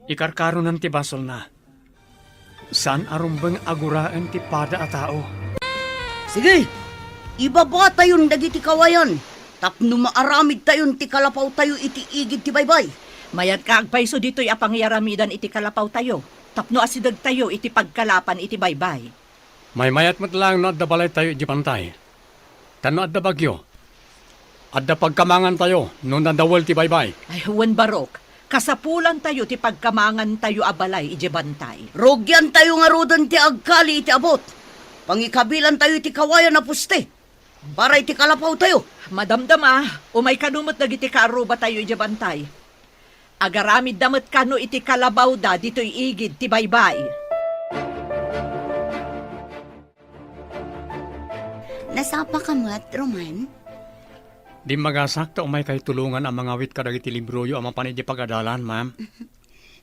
Ikarkaro ng ti basol na. Saan arumbang aguraan ti pada a tao? Sige, ibaba tayon dagiti kawayan. Tapno maaramid tayon ti kalapaw tayo iti igid ti baybay. Mayat ka agpaiso dito'y apangyaramidan iti kalapaw tayo. Tapno asidag tayo iti pagkalapan iti baybay. May mayat mat lang no adda balay tayo iti pantay. Tano adda bagyo. Adda pagkamangan tayo no nadawal ti baybay. Ay, huwan barok. Kasapulan tayo ti pagkamangan tayo abalay iti bantay. Rogyan tayo nga rodan ti agkali iti abot. Pangikabilan tayo iti kawayan na puste. Para iti kalapaw tayo. Madamdama, umay kanumot dagiti kaaruba tayo iti bantay. Agaramid damat kano iti kalabaw da dito'y igid ti baybay. Nasapa ka mat, Roman? Di magasakta umay kay tulungan ang mga wit kadagiti libroyo ang mapanidi pagadalan, ma'am.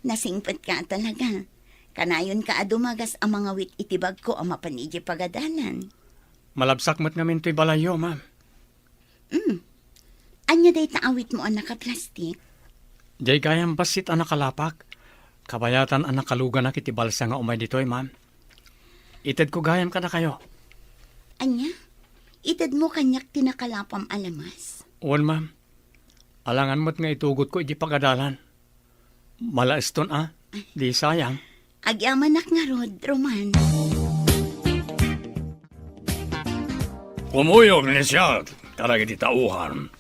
Nasingpet ka talaga. Kanayon ka adumagas ang mga wit itibag ko ang mapanidya pagadalan. Malabsak mat ngamin to'y balayo, ma'am. Anya day taawit mo ang nakaplastik? Jay gayang basit ang nakalapak. Kabayatan ang nakalugan na kiti balsa nga umay dito'y, ma'am. Ited ko gayam ka na kayo. Anya? Itad mo kanyak tinakalapam alamas. Uwan, ma'am. Alangan mo't nga itugot ko iti pagadalan. Malaiston, Di sayang. Agyamanak nga rod, Roman. Kumuyog ni siya, karagiti tauhan.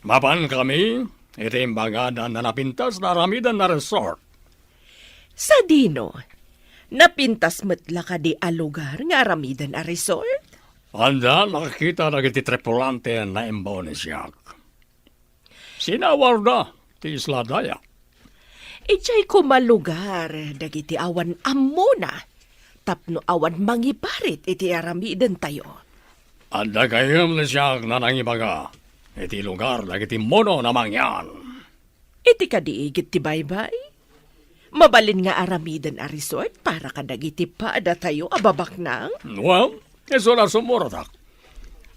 Mapan kami, iti imbagada na napintas na ramidan na resort. Sa dino, napintas matla ka di a lugar nga aramidan a resort? Anda, nakakita na iti tripulante na imbaw ni siya. Sinawar na, ti Isla Dayak. Ijay kumalugar, dagiti awan amuna. Tapno awan mangiparit iti aramidan tayo. Anda kayam ni siya na nangibaga. Iti lugar, nagiti mono na mangyan. Iti kadiigit ti baybay? Mabalin nga aramidan a resort para kadagiti pa da tayo ababak nang. Well, solar sumuratak.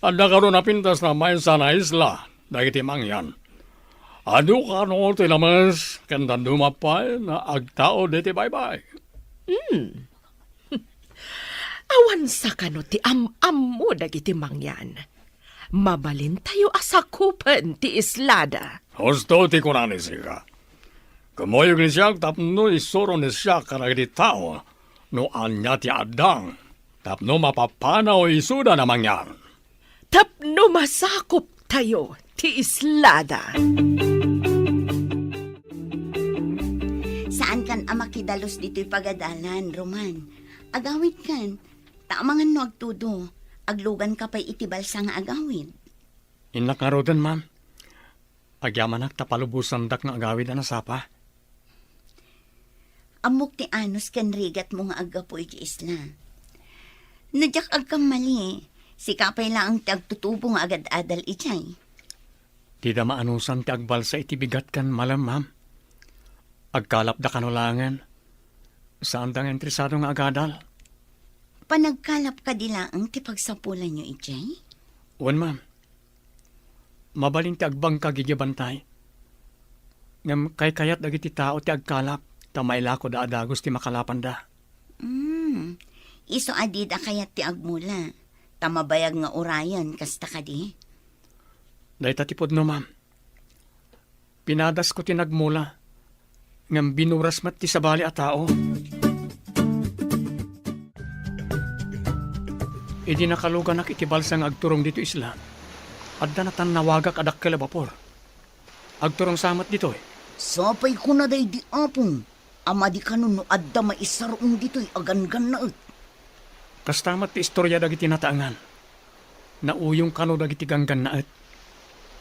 At nakaroon na pintas na main sana isla, dagiti mangyan. Adu ka no tinamas, kandan dumapay na agtao diti bye-bye. Awan sa kano ti am mo dagiti mangyan. Mabalin tayo asakupan ti islada. Husto ti kunani siya. Kamoyog ni siya, tapno isuro ni siya karagiti tao, no anya ti adang, tapno mapapanaw isuda na mangyan. Tapno masakop tayo ti islada. Saan kan amakidalos dito'y pagadalan, Roman? Agawid kan, taamangan no agtudo, aglugan ka pa'y itibal sa nga agawid. Inak nga roden, ma'am. Agyamanak tapalubusan dak nga agawid na sapa. Amok ti anos kan rigat mo nga agapoy di isla. Nadyak agkam mali, si kapay lang ang tagtutubo nga agad-adal ichay. Di da maanusan ti agbal sa itibigat kan malam, ma'am. Agkalap da kanulangan. Saan dang entresado nga agadal? Panagkalap ka dilaang ti pagsapulan nyo ichay? Wan, ma'am. Mabalin ti agbang kagigibantay. Ngam kay kayat dagiti tao ti agkalap, tamayla ko da adagos ti makalapan da. Iso adida kayat ti agmula. Tamabayag nga urayan kasta ka di. Dahita tipod no, ma'am. Pinadas ko tinagmula. Ngam binuras mat ti sabali a tao. Idi nakalugan nak itibal sa nga agturong dito isla. Adda na tan nawagak adak kala bapor. Agturong samat dito eh. Sapay ko na day di apong. Ama di kanon no adda maisarong dito'y agan-gan na et. Kastamat ti istorya dagiti nataangan. Nauyong kano dagiti ganggan na et.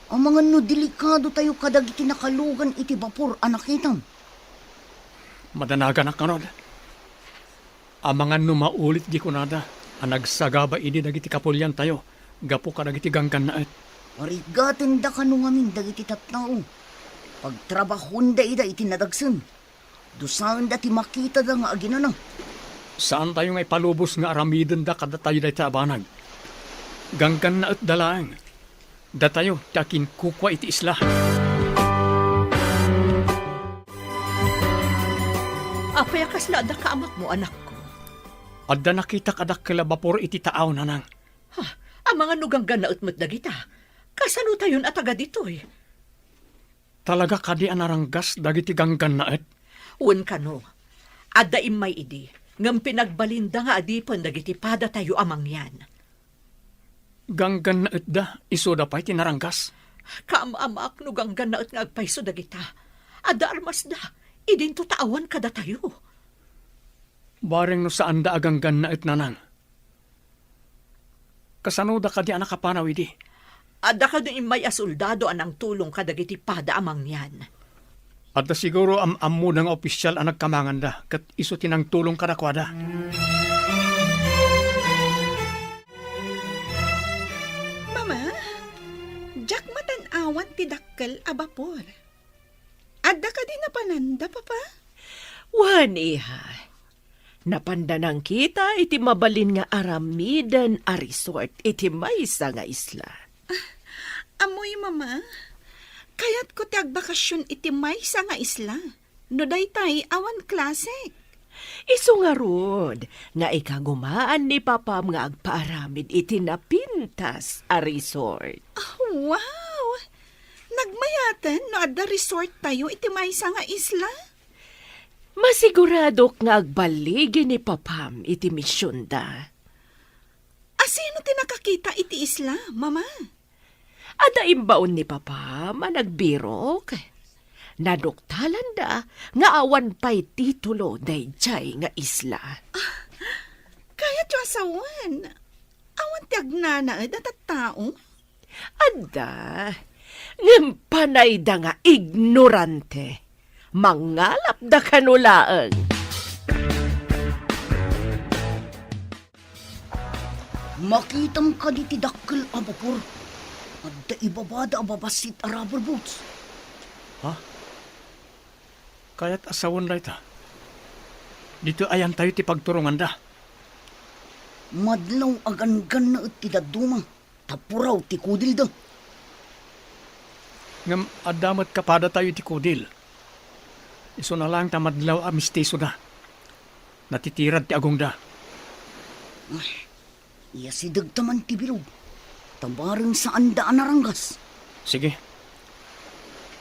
Ang mga no delikado tayo kadagiti nakalugan iti bapor anakitam. Madanaga na kanod. Amangan no maulit di kunada. Ang nagsagaba idi dagiti kapulyan tayo. Gapo ka dagiti ganggan na et. Marigaten da kano ngamin dagiti tattao. Pagtrabahon da ida iti nadagsen. Dusaan da ti makita da nga aginana. Saan tayo ngay palubos nga aramiden da kada tayo da abanag? Ganggan na et dalaang. Da tayo takin kukwa iti isla. Apayakas na ada ka amak mo, anak ko. Adda nakita kadak kala bapor iti taaw nanang. Ha, ang mga nuganggan na utmat dagita. Kasano tayon at agad ito'y? Talaga kadi anaranggas dagiti ganggan na et. Wen kano, adda imay idi, ngam pinagbalinda nga adipon dagiti pada tayo amang yan. Ganggan na et da, iso da pa'y tinaranggas. Kaamamak no ganggan na at nga agpaiso dagita. Adda armas da, idin to taawan kada tayo. Bareng no saan da aganggan na et nanang. Kasano da kadi anak kapanaw idi. Adda ka din imay asoldado anang tulong kadagiti pada amang yan. Adda siguro am-ammo ng opisyal ang nagkamangan da, kat iso tinang tulong kadakwada. Mama, jak matan-awan ti dakkel a bapor. Adda ka din napananda, papa? Wan iha. Napandanang kita iti mabalin nga aramidan a resort iti maysa nga isla. Amoy, mama. Kayat ko ti agbakasyon iti maysa nga isla. No daytay awan klasik. Isu nga rod, nga ikagumaan ni papam nga agpaaramid iti napintas a resort. Oh, wow! Nagmayatan no adda resort tayo iti maysa nga isla. Masigurado nga agbaligi ni papam iti misyon da. Asino ti nakakita iti isla, mama? Ada imbaon ni papam ang nagbirok. Naduktalan da nga awan pa'y titulo dayjay nga isla. Kaya tiyo asawan. Awan ti agnanaed at tao. Ada, ngimpanay da nga ignorante. Mangalap da kanulaang. Makitam ka di ti dakkel a bapor. Adda ibabada a babasit a rubber boots. Kaya't asawon da ita. Dito ayan tayo ti pagturungan da. Madlaw agan-gan na at tidaduma. Tapuraw ti kudil da. Ngam adamat kapada tayo ti kudil. Iso na lang tamadlaw a mistiso da. Natitirad ti agong da. Iya si dagtaman ti bilog. Tabarang saan daan naranggas. Sige.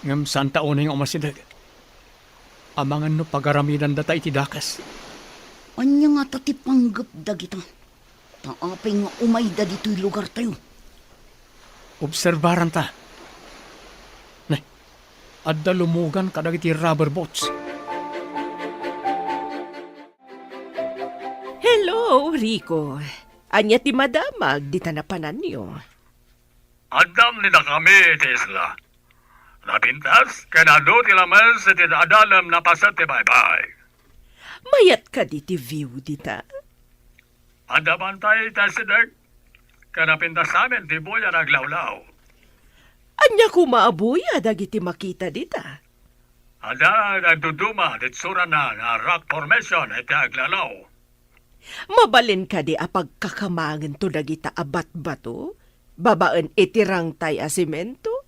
Ngam saan taon na yung umasidag. Amangan no pagaramidan da tayo ti dakas. Anya nga tatipanggap da kita. Taapay nga umay da dito'y lugar tayo. Obserbaran ta. Nay, adda lumugan kadagiti rubber boats. Hello, Rico. Anya ti madamag, di tanapanan niyo. Adam ni na kami iti isla. Napintas, kanado ti laman sa tinadalam na pasat ti baybay. Mayat ka di ti view, dita. Adaman tayo tasidag. Kanapintas amin ti buya naglawlaw. Anya kumaabuya, dagiti makita, dita. Ada nagduduma dit sura na rock formation iti aglalaw. Mabalin ka di apagkakamangan to dagita abat bato? Babaan itirang tay a simento?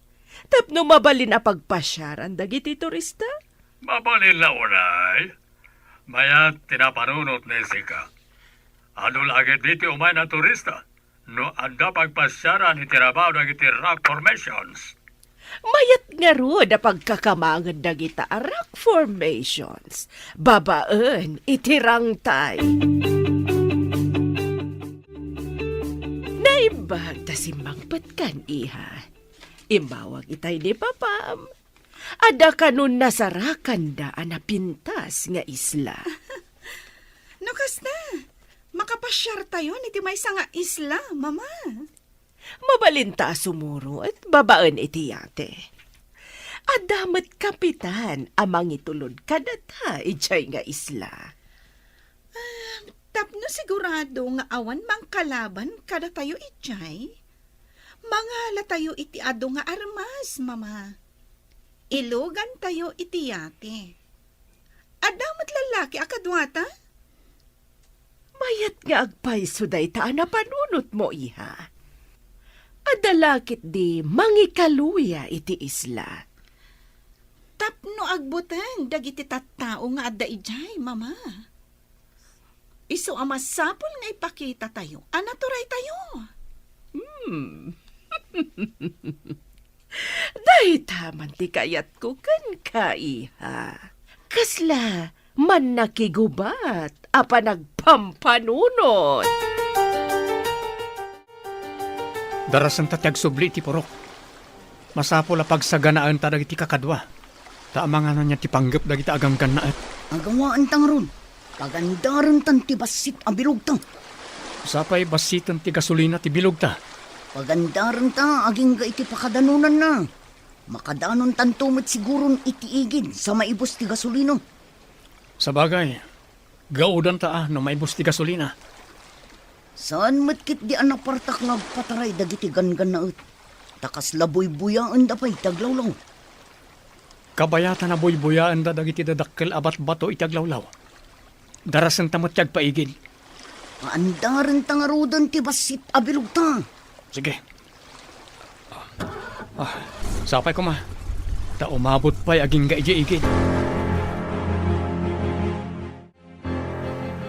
Tapno mabalin apagpasyaran dagiti turista? Mabalin na unay. Mayat tinapanunot ni Sika. Ano lagi dito umay na turista? No anda pagpasyaran itirabaw dagiti rock formations. Mayat nga ro da pagkakamangan dagita a rock formations. Babaan itirang tay. Naibag ta simbang patkan, iha. Imbawag itay ni papam. Ada kanun nasarakan da anapintas nga isla. No kasta, makapasyar tayo ni ti maysa nga isla, mama. Mabalinta sumuro at babaan iti yate. Adamat kapitan amang itulod kadata ijay nga isla. Tapno sigurado nga awan mang kalaban kada tayo itjay. Mga latayo iti ado nga armas, mama. Ilogan tayo iti yate. Adamat lalaki akadwata? Mayat nga agpayso day ta na panunot mo, iha. Adalakit di mangikaluya iti isla. Tapno agbutan dagiti tattao nga adda ijay, mama. Isu amasapol nga ipakita tayo. Anaturay tayo. Dahi taman ti kayat ko kan ka, iha. Kasla man nakigubat apa nagpampanunot. Darasan tatyag subli ti porok. Masapo la pagsaganaan ta dagiti kakadwa. Taamangan na niya ti panggap dagiti aganggan na at. Agawaan tang ron. Pagandaran tan ti basit abilog tang. Sapay basitan ti gasolina ti bilog ta. Pagandaran ta aging ga iti pakadanunan na. Makadanon tan tumit siguron iti igid sa maibos ti gasolino. Sa bagay, gaudan ta no maibos ti gasolina. Saan matkit di anapartak nagpataray dagiti gangan na ut. Takas laboy-buyaan da pa'y taglawlaw. Kabayatan na boy-buyaan da dagiti dadakkel abat bato itaglawlaw. Darasan tamatiyag paigid. Paandaran tangarudan ti basit abilog ta. Sige. Sapay ko ma. Ta umabot pa'y aging gaiji-igid.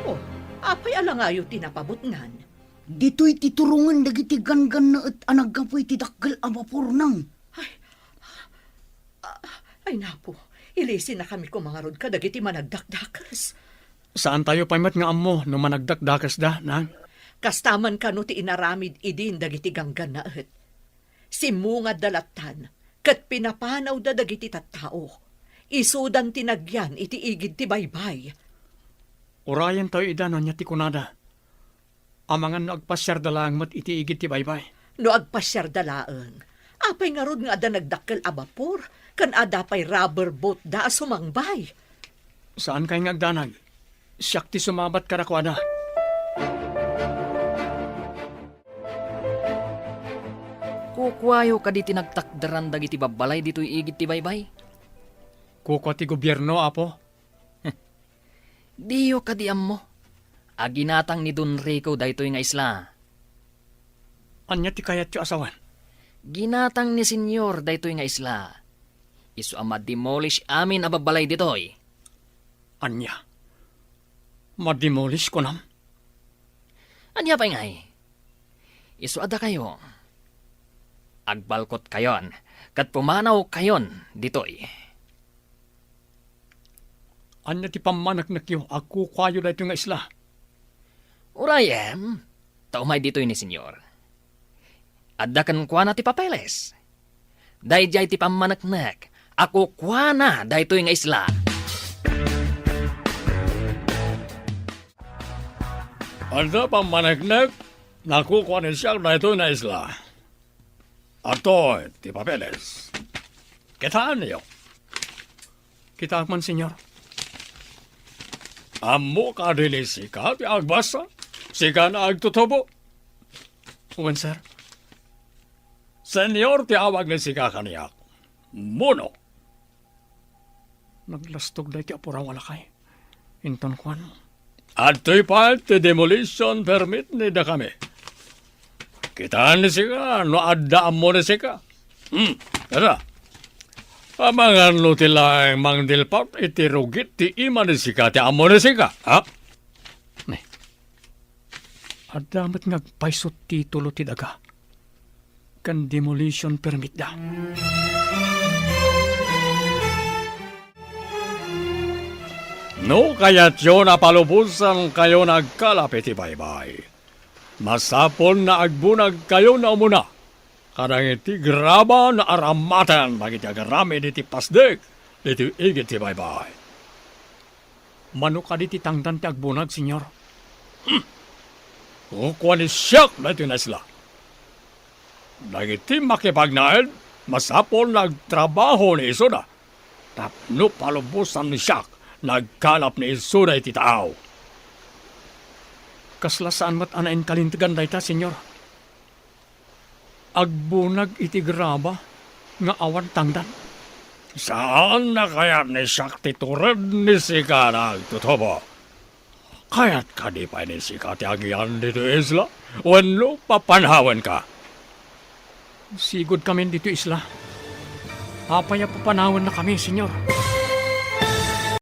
Oh, apay alangayo tinapabutnan. Dito'y titurungan dagiti gangan na at anagapoy ti dakkel abapor nang. Ay napo, ilisin na kami kumangarod ka dagiti managdakdakas. Saan tayo paymat nga ammo no managdakdakas da, nang? Kastaman ka no ti inaramid idin dagiti ganggan na et. Simungad dalatan, kat pinapanaw da dagiti tattao. Isudan tinagyan iti igid ti baybay. Urayan tayo idano niya ti kunada. Amangan no agpasyar dalang mat iti igid ti baybay. No agpasyar dalaang, apay nga rod nga ada nagdakkel abapor, kan ada pay rubber boat da sumangbay. Saan kayo nga agdanag? Siyak ti sumabat karakwada. Kukwayo ka di tinagtakdaran dagiti babalay dito'y igit ti baybay. Kuko ti gobyerno, apo. Diyo kadiam mo. Aginatang ni Don Rico daytoy nga isla. Anya ti kayat yu asawan. Ginatang ni Senyor daytoy nga isla. Isu ama demolish amin ababalay ditoy. Anya. Mademolish ko nam. Anya pa ngay? Isu ada kayo. Agbalkot kayon. Kat pumanaw kayon ditoy. Anya ti pamanak na kiyo. Ako kwayo dito nga isla. Urayem, taumay ditoy ni Senyor. Adda kan kuana ti papeles. Dayjay ti pamanaknak. Ako kuana daytoy nga isla. Ada pamanagnak. Nakukuha ni siya dito na isla. Ato, ti papeles. Kitaan niyo. Kita man, senyor. Amo ka rin sika, ti agbasa. Sika na agtutubo. Uwan, sir. Senyor, ti awag ni sika kaniyak. Muno. Naglastog dahi ti apurang walakay. Inton kwan. At to'y pa ti demolition permit ni da kami. Kitaan ni sika, no adda mo ni sika. Tara. Amangan no tila mang dilpat iti rugit ti ima ni sika ti amo ni sika. Ha? Ne. Adamat ngagpaisot titulo ti daga. Kan demolition permit da. No, kaya't yun napalubusan kayo nagkalapit baybay. Masapon na agbunag kayo na umuna. Kadang iti graba na aramatan bagit agarami diti pasdek diti igit ti baybay. Mano ka diti tangdan ti agbunag, senyor? Kukuha ni siyak na iti nasla. Dagiti makipagnaed, masapon nagtrabaho ni iso na. Tapno palubusan ni siyak. Nagkalap ni Isuda iti taaw. Kaslasaan mat anain kalintigan dayta, senyor. Agbunag iti graba nga awan tangdan. Saan na kaya ni siyak titured ni sika nagtutubo? Kaya't ka di pa ni sika ti agyan dito isla? Wano papanhawan ka? Sigod kami dito isla. Papaya papanawan na kami, senyor.